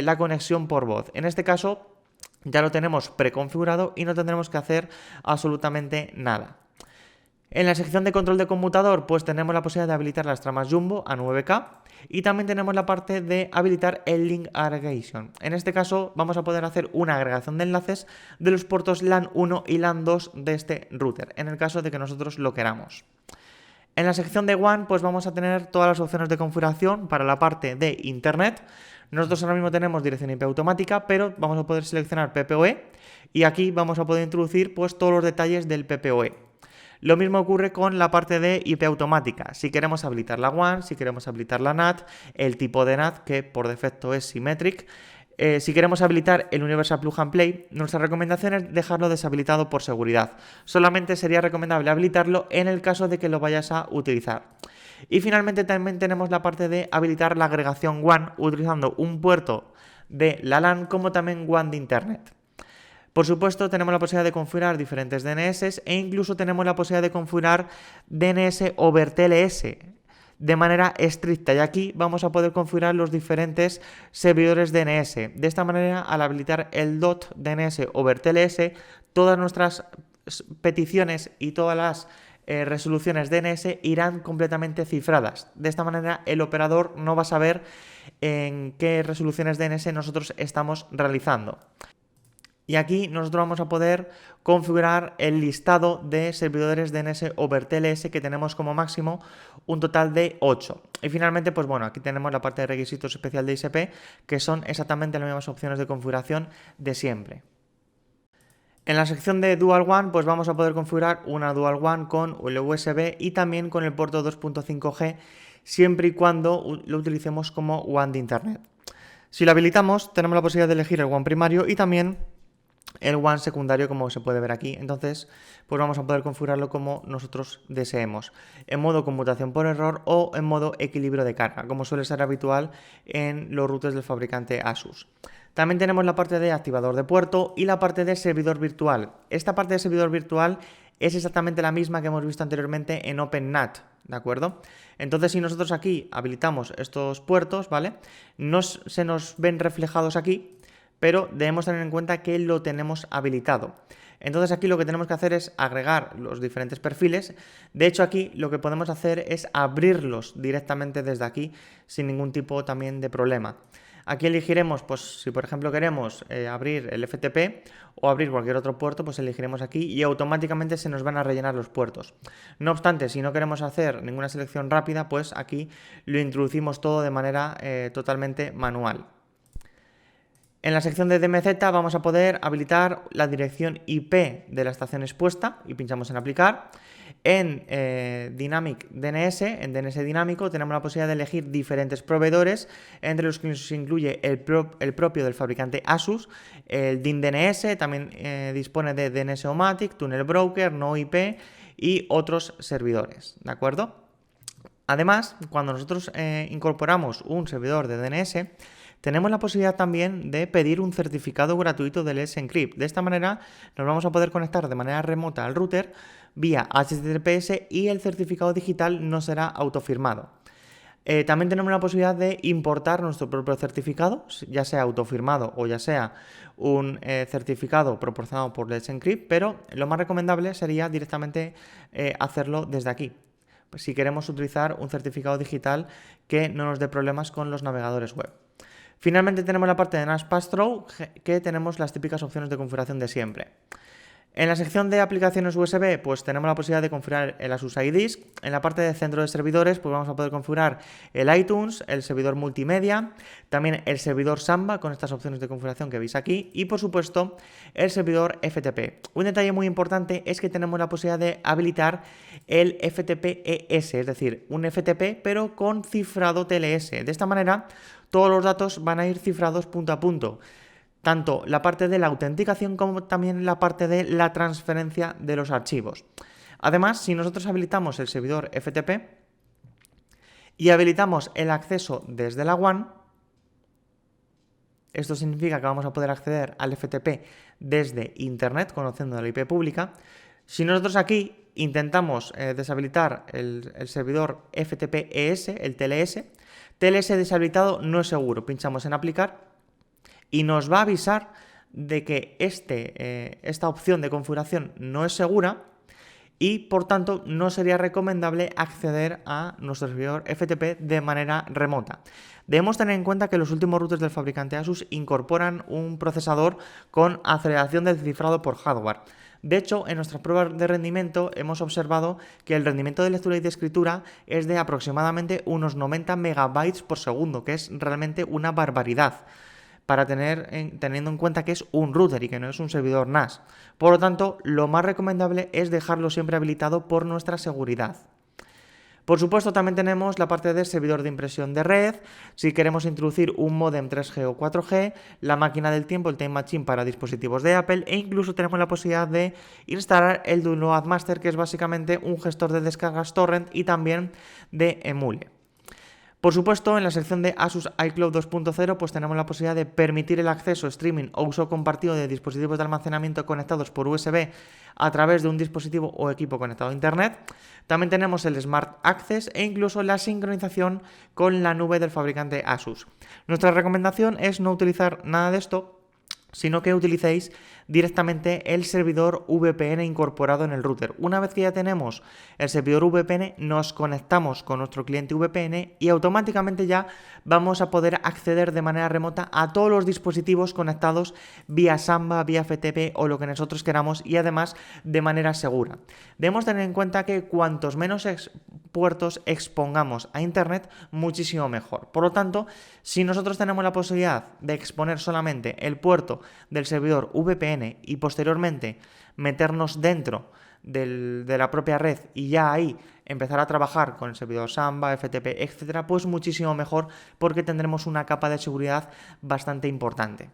la conexión por voz. En este caso ya lo tenemos preconfigurado y no tendremos que hacer absolutamente nada. En la sección de control de conmutador pues tenemos la posibilidad de habilitar las tramas Jumbo a 9K y también tenemos la parte de habilitar el Link Aggregation. En este caso vamos a poder hacer una agregación de enlaces de los puertos LAN 1 y LAN 2 de este router, en el caso de que nosotros lo queramos. En la sección de WAN pues vamos a tener todas las opciones de configuración para la parte de Internet. Nosotros ahora mismo tenemos dirección IP automática, pero vamos a poder seleccionar PPoE y aquí vamos a poder introducir pues todos los detalles del PPoE. Lo mismo ocurre con la parte de IP automática. Si queremos habilitar la WAN, si queremos habilitar la NAT, el tipo de NAT que por defecto es Symmetric. Si queremos habilitar el Universal Plug and Play, nuestra recomendación es dejarlo deshabilitado por seguridad. Solamente sería recomendable habilitarlo en el caso de que lo vayas a utilizar. Y finalmente también tenemos la parte de habilitar la agregación WAN utilizando un puerto de la LAN como también WAN de Internet. Por supuesto, tenemos la posibilidad de configurar diferentes DNS e incluso tenemos la posibilidad de configurar DNS over TLS de manera estricta, y aquí vamos a poder configurar los diferentes servidores DNS. De esta manera, al habilitar el .dns over TLS, todas nuestras peticiones y todas las resoluciones DNS irán completamente cifradas. De esta manera, el operador no va a saber en qué resoluciones DNS nosotros estamos realizando. Y aquí nosotros vamos a poder configurar el listado de servidores DNS over TLS que tenemos como máximo un total de 8. Y finalmente, pues bueno, aquí tenemos la parte de requisitos especial de ISP, que son exactamente las mismas opciones de configuración de siempre. En la sección de Dual WAN, pues vamos a poder configurar una Dual WAN con el USB y también con el puerto 2.5G, siempre y cuando lo utilicemos como WAN de Internet. Si lo habilitamos, tenemos la posibilidad de elegir el WAN primario y también el WAN secundario, como se puede ver aquí. Entonces, pues vamos a poder configurarlo como nosotros deseemos, en modo conmutación por error o en modo equilibrio de carga, como suele ser habitual en los routers del fabricante Asus. También tenemos la parte de activador de puerto y la parte de servidor virtual. Esta parte de servidor virtual es exactamente la misma que hemos visto anteriormente en OpenNAT, ¿de acuerdo? Entonces, si nosotros aquí habilitamos estos puertos, ¿vale? No se nos ven reflejados aquí, pero debemos tener en cuenta que lo tenemos habilitado. Entonces aquí lo que tenemos que hacer es agregar los diferentes perfiles. De hecho, aquí lo que podemos hacer es abrirlos directamente desde aquí sin ningún tipo también de problema. Aquí elegiremos, pues si por ejemplo queremos abrir el FTP o abrir cualquier otro puerto, pues elegiremos aquí y automáticamente se nos van a rellenar los puertos. No obstante, si no queremos hacer ninguna selección rápida, pues aquí lo introducimos todo de manera totalmente manual. En la sección de DMZ vamos a poder habilitar la dirección IP de la estación expuesta y pinchamos en aplicar. En Dynamic DNS, en DNS dinámico, tenemos la posibilidad de elegir diferentes proveedores, entre los que se incluye el propio del fabricante Asus, el DIN DNS, también dispone de DNS-O-Matic, Tunnel Broker, NoIP y otros servidores, ¿de acuerdo? Además, cuando nosotros incorporamos un servidor de DNS, tenemos la posibilidad también de pedir un certificado gratuito del Let's Encrypt. De esta manera nos vamos a poder conectar de manera remota al router vía HTTPS y el certificado digital no será autofirmado. También tenemos la posibilidad de importar nuestro propio certificado, ya sea autofirmado o ya sea un certificado proporcionado por Let's Encrypt, pero lo más recomendable sería directamente hacerlo desde aquí, si queremos utilizar un certificado digital que no nos dé problemas con los navegadores web. Finalmente tenemos la parte de NAS Pass-Through, que tenemos las típicas opciones de configuración de siempre. En la sección de aplicaciones USB, pues tenemos la posibilidad de configurar el Asus iDisk. En la parte de centro de servidores, pues vamos a poder configurar el iTunes, el servidor multimedia, también el servidor Samba con estas opciones de configuración que veis aquí y, por supuesto, el servidor FTP. Un detalle muy importante es que tenemos la posibilidad de habilitar el FTP-ES, es decir, un FTP pero con cifrado TLS. De esta manera, todos los datos van a ir cifrados punto a punto. Tanto la parte de la autenticación como también la parte de la transferencia de los archivos. Además, si nosotros habilitamos el servidor FTP y habilitamos el acceso desde la WAN, esto significa que vamos a poder acceder al FTP desde Internet, conociendo la IP pública. Si nosotros aquí intentamos deshabilitar el servidor FTP-ES, el TLS, TLS deshabilitado no es seguro. Pinchamos en aplicar y nos va a avisar de que esta opción de configuración no es segura y por tanto no sería recomendable acceder a nuestro servidor FTP de manera remota. Debemos tener en cuenta que los últimos routers del fabricante Asus incorporan un procesador con aceleración del cifrado por hardware. De hecho, en nuestras pruebas de rendimiento hemos observado que el rendimiento de lectura y de escritura es de aproximadamente unos 90 megabytes por segundo, que es realmente una barbaridad, teniendo en cuenta que es un router y que no es un servidor NAS. Por lo tanto, lo más recomendable es dejarlo siempre habilitado por nuestra seguridad. Por supuesto, también tenemos la parte del servidor de impresión de red, si queremos introducir un módem 3G o 4G, la máquina del tiempo, el Time Machine para dispositivos de Apple, e incluso tenemos la posibilidad de instalar el Download Master, que es básicamente un gestor de descargas torrent y también de emule. Por supuesto, en la sección de Asus iCloud 2.0 pues tenemos la posibilidad de permitir el acceso, streaming o uso compartido de dispositivos de almacenamiento conectados por USB a través de un dispositivo o equipo conectado a Internet. También tenemos el Smart Access e incluso la sincronización con la nube del fabricante Asus. Nuestra recomendación es no utilizar nada de esto, sino que utilicéis directamente el servidor VPN incorporado en el router. Una vez que ya tenemos el servidor VPN, nos conectamos con nuestro cliente VPN y automáticamente ya vamos a poder acceder de manera remota a todos los dispositivos conectados vía Samba, vía FTP o lo que nosotros queramos, y además de manera segura. Debemos tener en cuenta que cuantos menos puertos expongamos a Internet, muchísimo mejor. Por lo tanto, si nosotros tenemos la posibilidad de exponer solamente el puerto del servidor VPN y posteriormente meternos dentro de la propia red y ya ahí empezar a trabajar con el servidor Samba, FTP, etcétera, pues muchísimo mejor, porque tendremos una capa de seguridad bastante importante.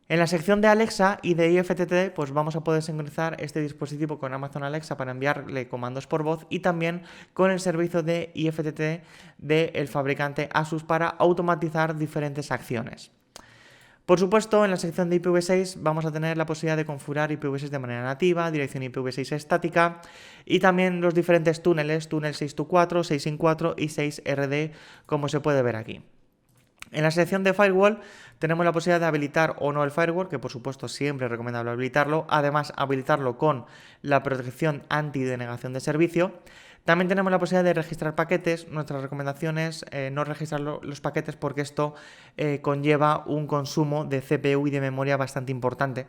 En la sección de Alexa y de IFTTT, pues vamos a poder sincronizar este dispositivo con Amazon Alexa para enviarle comandos por voz y también con el servicio de IFTTT del fabricante Asus para automatizar diferentes acciones. Por supuesto, en la sección de IPv6 vamos a tener la posibilidad de configurar IPv6 de manera nativa, dirección IPv6 estática y también los diferentes túneles, túnel 624, 6IN4 y 6RD, como se puede ver aquí. En la sección de Firewall tenemos la posibilidad de habilitar o no el Firewall, que por supuesto siempre es recomendable habilitarlo, además habilitarlo con la protección anti-denegación de servicio. También tenemos la posibilidad de registrar paquetes. Nuestra recomendación es no registrar los paquetes porque esto conlleva un consumo de CPU y de memoria bastante importante.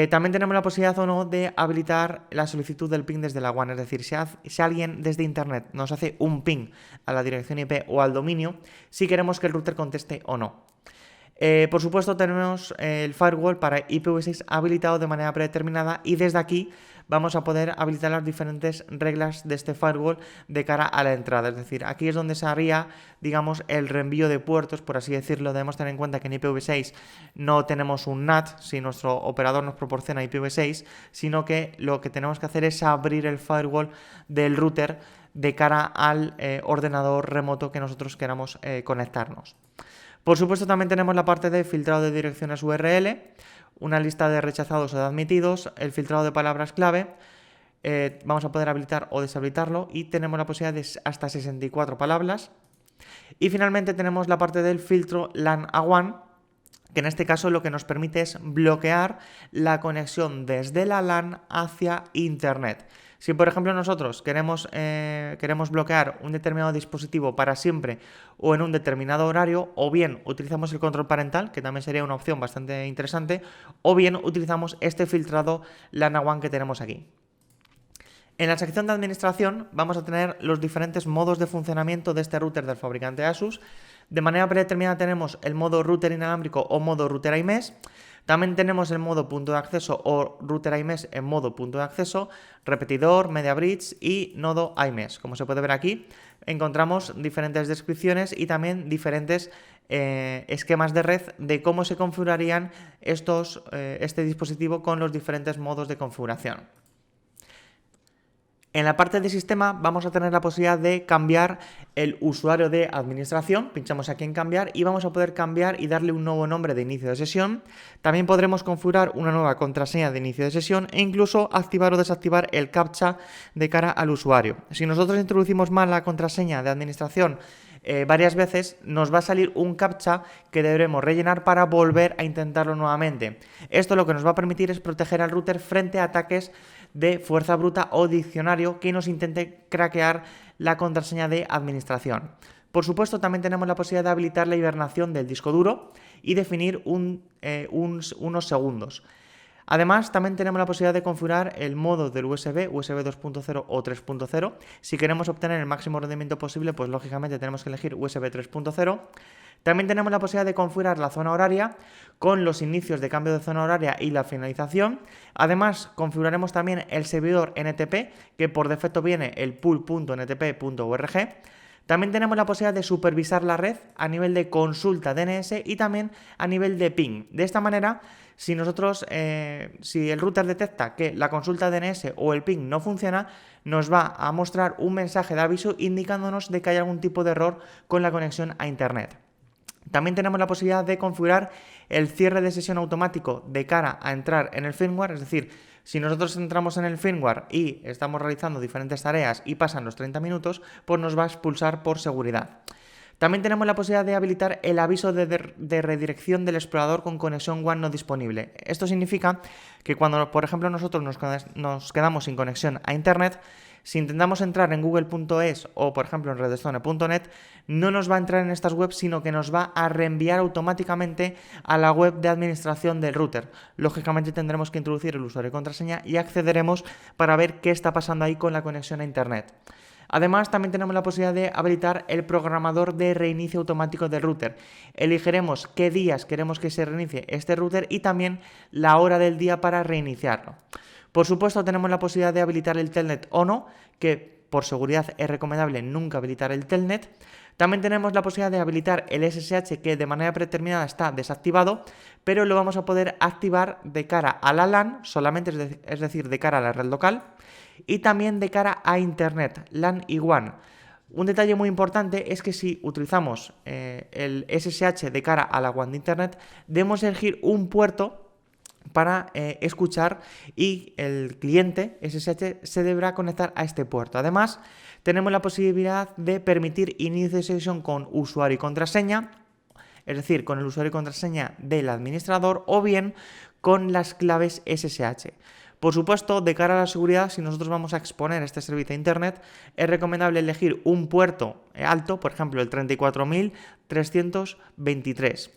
También tenemos la posibilidad o no de habilitar la solicitud del ping desde la WAN, es decir, si alguien desde Internet nos hace un ping a la dirección IP o al dominio, si queremos que el router conteste o no. Por supuesto tenemos el firewall para IPv6 habilitado de manera predeterminada y desde aquí vamos a poder habilitar las diferentes reglas de este firewall de cara a la entrada. Es decir, aquí es donde se haría, digamos, el reenvío de puertos, por así decirlo. Debemos tener en cuenta que en IPv6 no tenemos un NAT si nuestro operador nos proporciona IPv6, sino que lo que tenemos que hacer es abrir el firewall del router de cara al ordenador remoto que nosotros queramos conectarnos. Por supuesto, también tenemos la parte de filtrado de direcciones URL, una lista de rechazados o de admitidos, el filtrado de palabras clave, vamos a poder habilitar o deshabilitarlo y tenemos la posibilidad de hasta 64 palabras. Y finalmente tenemos la parte del filtro LAN a WAN, que en este caso lo que nos permite es bloquear la conexión desde la LAN hacia Internet. Si por ejemplo nosotros queremos bloquear un determinado dispositivo para siempre o en un determinado horario, o bien utilizamos el control parental, que también sería una opción bastante interesante, o bien utilizamos este filtrado LAN a WAN que tenemos aquí. En la sección de administración vamos a tener los diferentes modos de funcionamiento de este router del fabricante Asus. De manera predeterminada tenemos el modo router inalámbrico o modo router iMesh. También tenemos el modo punto de acceso o router iMesh en modo punto de acceso, repetidor, media bridge y nodo iMesh. Como se puede ver aquí, encontramos diferentes descripciones y también diferentes esquemas de red de cómo se configurarían este dispositivo con los diferentes modos de configuración. En la parte de sistema vamos a tener la posibilidad de cambiar el usuario de administración, pinchamos aquí en cambiar y vamos a poder cambiar y darle un nuevo nombre de inicio de sesión. También podremos configurar una nueva contraseña de inicio de sesión e incluso activar o desactivar el captcha de cara al usuario. Si nosotros introducimos mal la contraseña de administración varias veces, nos va a salir un captcha que deberemos rellenar para volver a intentarlo nuevamente. Esto lo que nos va a permitir es proteger al router frente a ataques de fuerza bruta o diccionario que nos intente craquear la contraseña de administración. Por supuesto, también tenemos la posibilidad de habilitar la hibernación del disco duro y definir unos segundos. Además, también tenemos la posibilidad de configurar el modo del USB 2.0 o 3.0. Si queremos obtener el máximo rendimiento posible, pues lógicamente tenemos que elegir USB 3.0. También tenemos la posibilidad de configurar la zona horaria con los inicios de cambio de zona horaria y la finalización. Además, configuraremos también el servidor NTP, que por defecto viene el pool.ntp.org. También tenemos la posibilidad de supervisar la red a nivel de consulta DNS y también a nivel de ping. De esta manera, si el router detecta que la consulta DNS o el ping no funciona, nos va a mostrar un mensaje de aviso indicándonos de que hay algún tipo de error con la conexión a Internet. También tenemos la posibilidad de configurar el cierre de sesión automático de cara a entrar en el firmware, es decir, si nosotros entramos en el firmware y estamos realizando diferentes tareas y pasan los 30 minutos, pues nos va a expulsar por seguridad. También tenemos la posibilidad de habilitar el aviso de redirección del explorador con conexión WAN no disponible. Esto significa que cuando, por ejemplo, nosotros nos quedamos sin conexión a Internet, si intentamos entrar en google.es o, por ejemplo, en redstone.net, no nos va a entrar en estas webs, sino que nos va a reenviar automáticamente a la web de administración del router. Lógicamente tendremos que introducir el usuario y contraseña y accederemos para ver qué está pasando ahí con la conexión a Internet. Además, también tenemos la posibilidad de habilitar el programador de reinicio automático del router. Elegiremos qué días queremos que se reinicie este router y también la hora del día para reiniciarlo. Por supuesto, tenemos la posibilidad de habilitar el telnet o no, que por seguridad es recomendable nunca habilitar el telnet. También tenemos la posibilidad de habilitar el SSH, que de manera predeterminada está desactivado, pero lo vamos a poder activar de cara a la LAN solamente, es decir, de cara a la red local, y también de cara a Internet, LAN y WAN. Un detalle muy importante es que si utilizamos el SSH de cara a la WAN de Internet, debemos elegir un puerto para escuchar, y el cliente SSH se deberá conectar a este puerto. Además, tenemos la posibilidad de permitir inicio de sesión con usuario y contraseña, es decir, con el usuario y contraseña del administrador, o bien con las claves SSH. Por supuesto, de cara a la seguridad, si nosotros vamos a exponer este servicio a Internet, es recomendable elegir un puerto alto, por ejemplo el 34.323.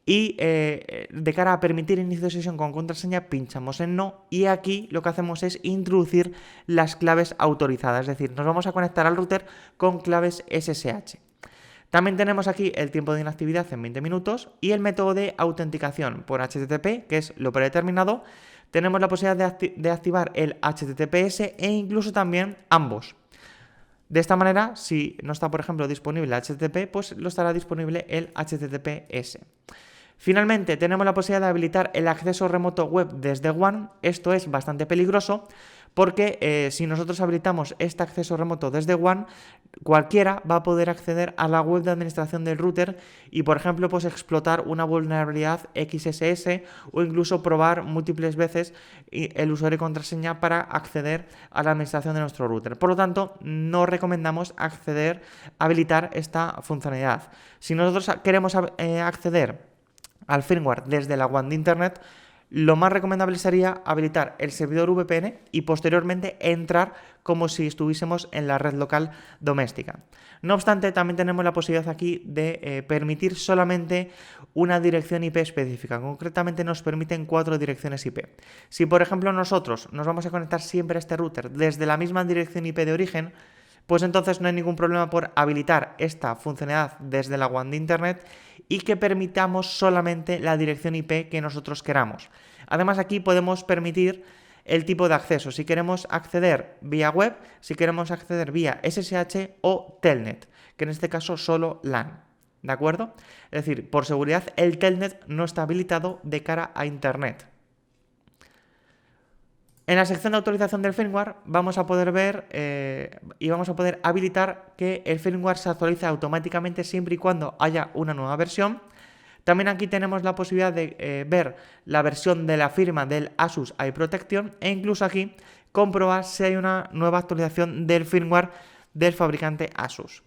Y de cara a permitir inicio de sesión con contraseña, pinchamos en no, y aquí lo que hacemos es introducir las claves autorizadas, es decir, nos vamos a conectar al router con claves SSH. También tenemos aquí el tiempo de inactividad en 20 minutos y el método de autenticación por HTTP, que es lo predeterminado. Tenemos la posibilidad de activar el HTTPS e incluso también ambos. De esta manera, si no está, por ejemplo, disponible el HTTP, pues lo estará disponible el HTTPS. Finalmente, tenemos la posibilidad de habilitar el acceso remoto web desde WAN. Esto es bastante peligroso porque si nosotros habilitamos este acceso remoto desde WAN, cualquiera va a poder acceder a la web de administración del router y, por ejemplo, pues explotar una vulnerabilidad XSS o incluso probar múltiples veces el usuario y contraseña para acceder a la administración de nuestro router. Por lo tanto, no recomendamos habilitar esta funcionalidad. Si nosotros queremos acceder al firmware desde la WAN de Internet, lo más recomendable sería habilitar el servidor VPN y posteriormente entrar como si estuviésemos en la red local doméstica. No obstante, también tenemos la posibilidad aquí de permitir solamente una dirección IP específica. Concretamente nos permiten 4 direcciones IP. Si, por ejemplo, nosotros nos vamos a conectar siempre a este router desde la misma dirección IP de origen, pues entonces no hay ningún problema por habilitar esta funcionalidad desde la WAN de Internet y que permitamos solamente la dirección IP que nosotros queramos. Además, aquí podemos permitir el tipo de acceso, si queremos acceder vía web, si queremos acceder vía SSH o Telnet, que en este caso solo LAN, ¿de acuerdo? Es decir, por seguridad el Telnet no está habilitado de cara a Internet. En la sección de autorización del firmware vamos a poder ver y vamos a poder habilitar que el firmware se actualice automáticamente siempre y cuando haya una nueva versión. También aquí tenemos la posibilidad de ver la versión de la firma del Asus iProtection e incluso aquí comprobar si hay una nueva actualización del firmware del fabricante Asus.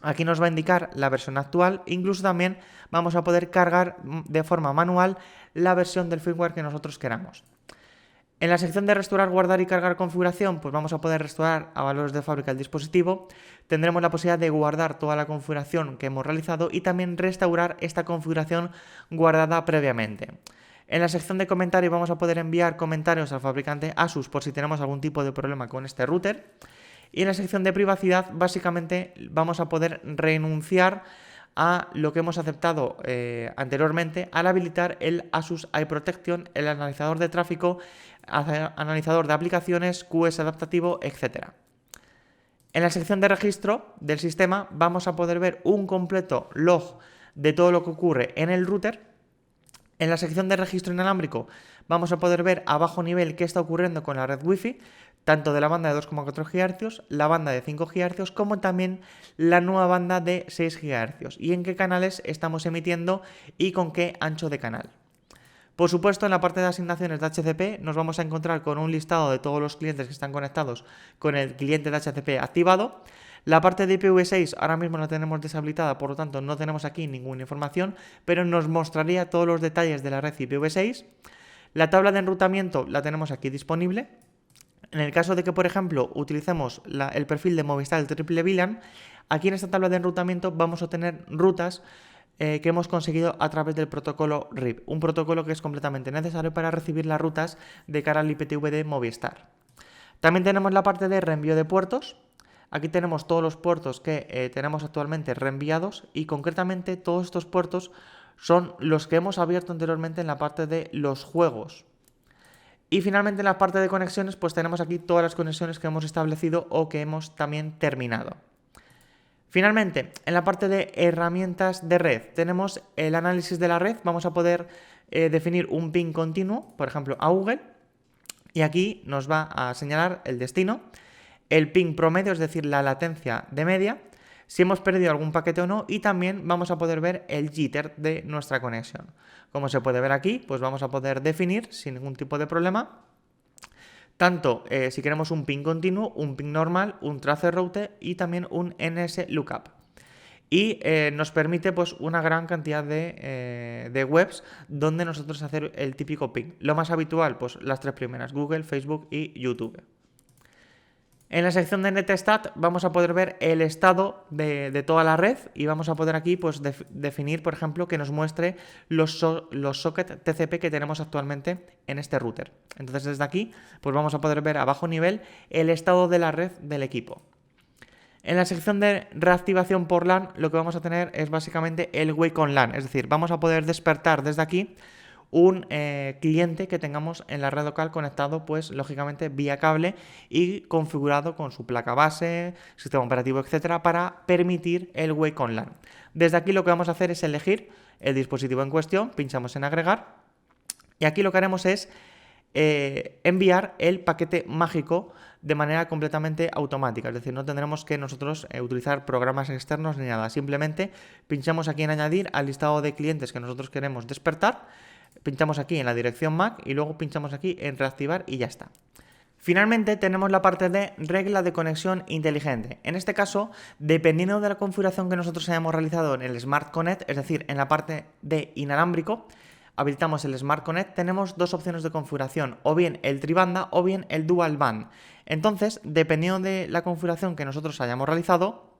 Aquí nos va a indicar la versión actual, incluso también vamos a poder cargar de forma manual la versión del firmware que nosotros queramos. En la sección de restaurar, guardar y cargar configuración, pues vamos a poder restaurar a valores de fábrica el dispositivo. Tendremos la posibilidad de guardar toda la configuración que hemos realizado y también restaurar esta configuración guardada previamente. En la sección de comentarios vamos a poder enviar comentarios al fabricante Asus por si tenemos algún tipo de problema con este router. Y en la sección de privacidad, básicamente vamos a poder renunciar a lo que hemos aceptado anteriormente al habilitar el Asus iProtection, el analizador de tráfico, analizador de aplicaciones, QoS adaptativo, etc. En la sección de registro del sistema vamos a poder ver un completo log de todo lo que ocurre en el router. En la sección de registro inalámbrico vamos a poder ver a bajo nivel qué está ocurriendo con la red Wi-Fi, tanto de la banda de 2,4 GHz, la banda de 5 GHz, como también la nueva banda de 6 GHz, y en qué canales estamos emitiendo y con qué ancho de canal. Por supuesto, en la parte de asignaciones de HCP nos vamos a encontrar con un listado de todos los clientes que están conectados con el cliente de HCP activado. La parte de IPv6 ahora mismo la tenemos deshabilitada, por lo tanto no tenemos aquí ninguna información, pero nos mostraría todos los detalles de la red IPv6. La tabla de enrutamiento la tenemos aquí disponible. En el caso de que, por ejemplo, utilicemos el perfil de Movistar, el triple VLAN, aquí en esta tabla de enrutamiento vamos a tener rutas que hemos conseguido a través del protocolo RIP, un protocolo que es completamente necesario para recibir las rutas de cara al IPTV de Movistar. También tenemos la parte de reenvío de puertos. Aquí tenemos todos los puertos que tenemos actualmente reenviados y concretamente todos estos puertos son los que hemos abierto anteriormente en la parte de los juegos. Y finalmente en la parte de conexiones pues tenemos aquí todas las conexiones que hemos establecido o que hemos también terminado. Finalmente, en la parte de herramientas de red, tenemos el análisis de la red. Vamos a poder definir un ping continuo, por ejemplo, a Google, y aquí nos va a señalar el destino, el ping promedio, es decir, la latencia de media, si hemos perdido algún paquete o no, y también vamos a poder ver el jitter de nuestra conexión. Como se puede ver aquí, pues vamos a poder definir sin ningún tipo de problema tanto si queremos un ping continuo, un ping normal, un trace route y también un NS lookup. Y nos permite pues una gran cantidad de webs donde nosotros hacer el típico ping. Lo más habitual, pues las tres primeras, Google, Facebook y YouTube. En la sección de NetStat vamos a poder ver el estado de toda la red y vamos a poder aquí pues definir, por ejemplo, que nos muestre los sockets TCP que tenemos actualmente en este router. Entonces desde aquí pues vamos a poder ver a bajo nivel el estado de la red del equipo. En la sección de reactivación por LAN lo que vamos a tener es básicamente el Wake on LAN, es decir, vamos a poder despertar desde aquí un cliente que tengamos en la red local conectado, pues lógicamente vía cable y configurado con su placa base, sistema operativo, etcétera, para permitir el Wake on LAN. Desde aquí lo que vamos a hacer es elegir el dispositivo en cuestión, pinchamos en agregar y aquí lo que haremos es enviar el paquete mágico de manera completamente automática, es decir, no tendremos que nosotros utilizar programas externos ni nada, simplemente pinchamos aquí en añadir al listado de clientes que nosotros queremos despertar, pinchamos aquí en la dirección MAC y luego pinchamos aquí en reactivar y ya está. Finalmente tenemos la parte de regla de conexión inteligente. En este caso, dependiendo de la configuración que nosotros hayamos realizado en el Smart Connect, es decir, en la parte de inalámbrico, habilitamos el Smart Connect, tenemos dos opciones de configuración, o bien el tribanda o bien el dual band. Entonces, dependiendo de la configuración que nosotros hayamos realizado,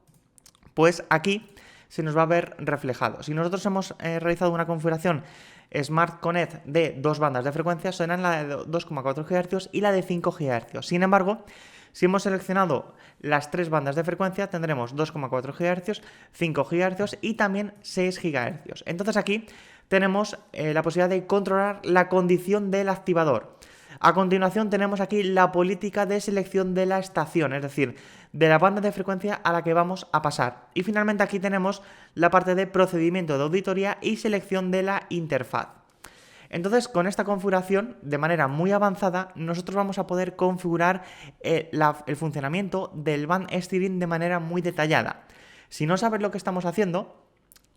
pues aquí se nos va a ver reflejado. Si nosotros hemos realizado una configuración Smart Connect de dos bandas de frecuencia, serán la de 2,4 GHz y la de 5 GHz. Sin embargo, si hemos seleccionado las tres bandas de frecuencia, tendremos 2,4 GHz, 5 GHz y también 6 GHz. Entonces aquí tenemos la posibilidad de controlar la condición del activador. A continuación tenemos aquí la política de selección de la estación, es decir, de la banda de frecuencia a la que vamos a pasar. Y finalmente aquí tenemos la parte de procedimiento de auditoría y selección de la interfaz. Entonces, con esta configuración, de manera muy avanzada, nosotros vamos a poder configurar el funcionamiento del band steering de manera muy detallada. Si no sabes lo que estamos haciendo,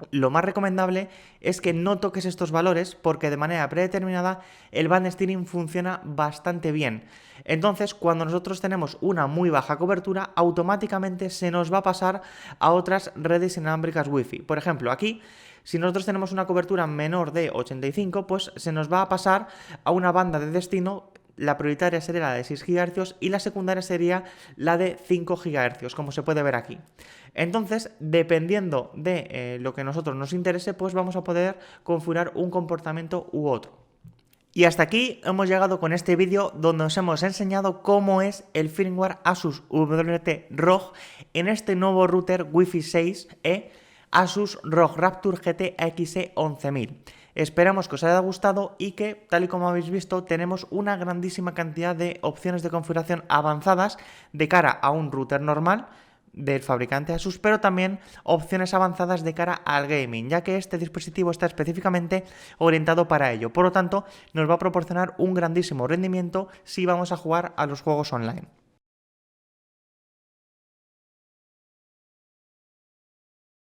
lo más recomendable es que no toques estos valores porque de manera predeterminada el band steering funciona bastante bien. Entonces, cuando nosotros tenemos una muy baja cobertura, automáticamente se nos va a pasar a otras redes inalámbricas Wi-Fi. Por ejemplo, aquí, si nosotros tenemos una cobertura menor de 85, pues se nos va a pasar a una banda de destino. La prioritaria sería la de 6 GHz y la secundaria sería la de 5 GHz, como se puede ver aquí. Entonces, dependiendo de lo que a nosotros nos interese, pues vamos a poder configurar un comportamiento u otro. Y hasta aquí hemos llegado con este vídeo donde os hemos enseñado cómo es el firmware Asus WT ROG en este nuevo router Wi-Fi 6E Asus ROG Rapture GT AXE 11000. Esperamos que os haya gustado y que, tal y como habéis visto, tenemos una grandísima cantidad de opciones de configuración avanzadas de cara a un router normal del fabricante Asus, pero también opciones avanzadas de cara al gaming, ya que este dispositivo está específicamente orientado para ello. Por lo tanto, nos va a proporcionar un grandísimo rendimiento si vamos a jugar a los juegos online.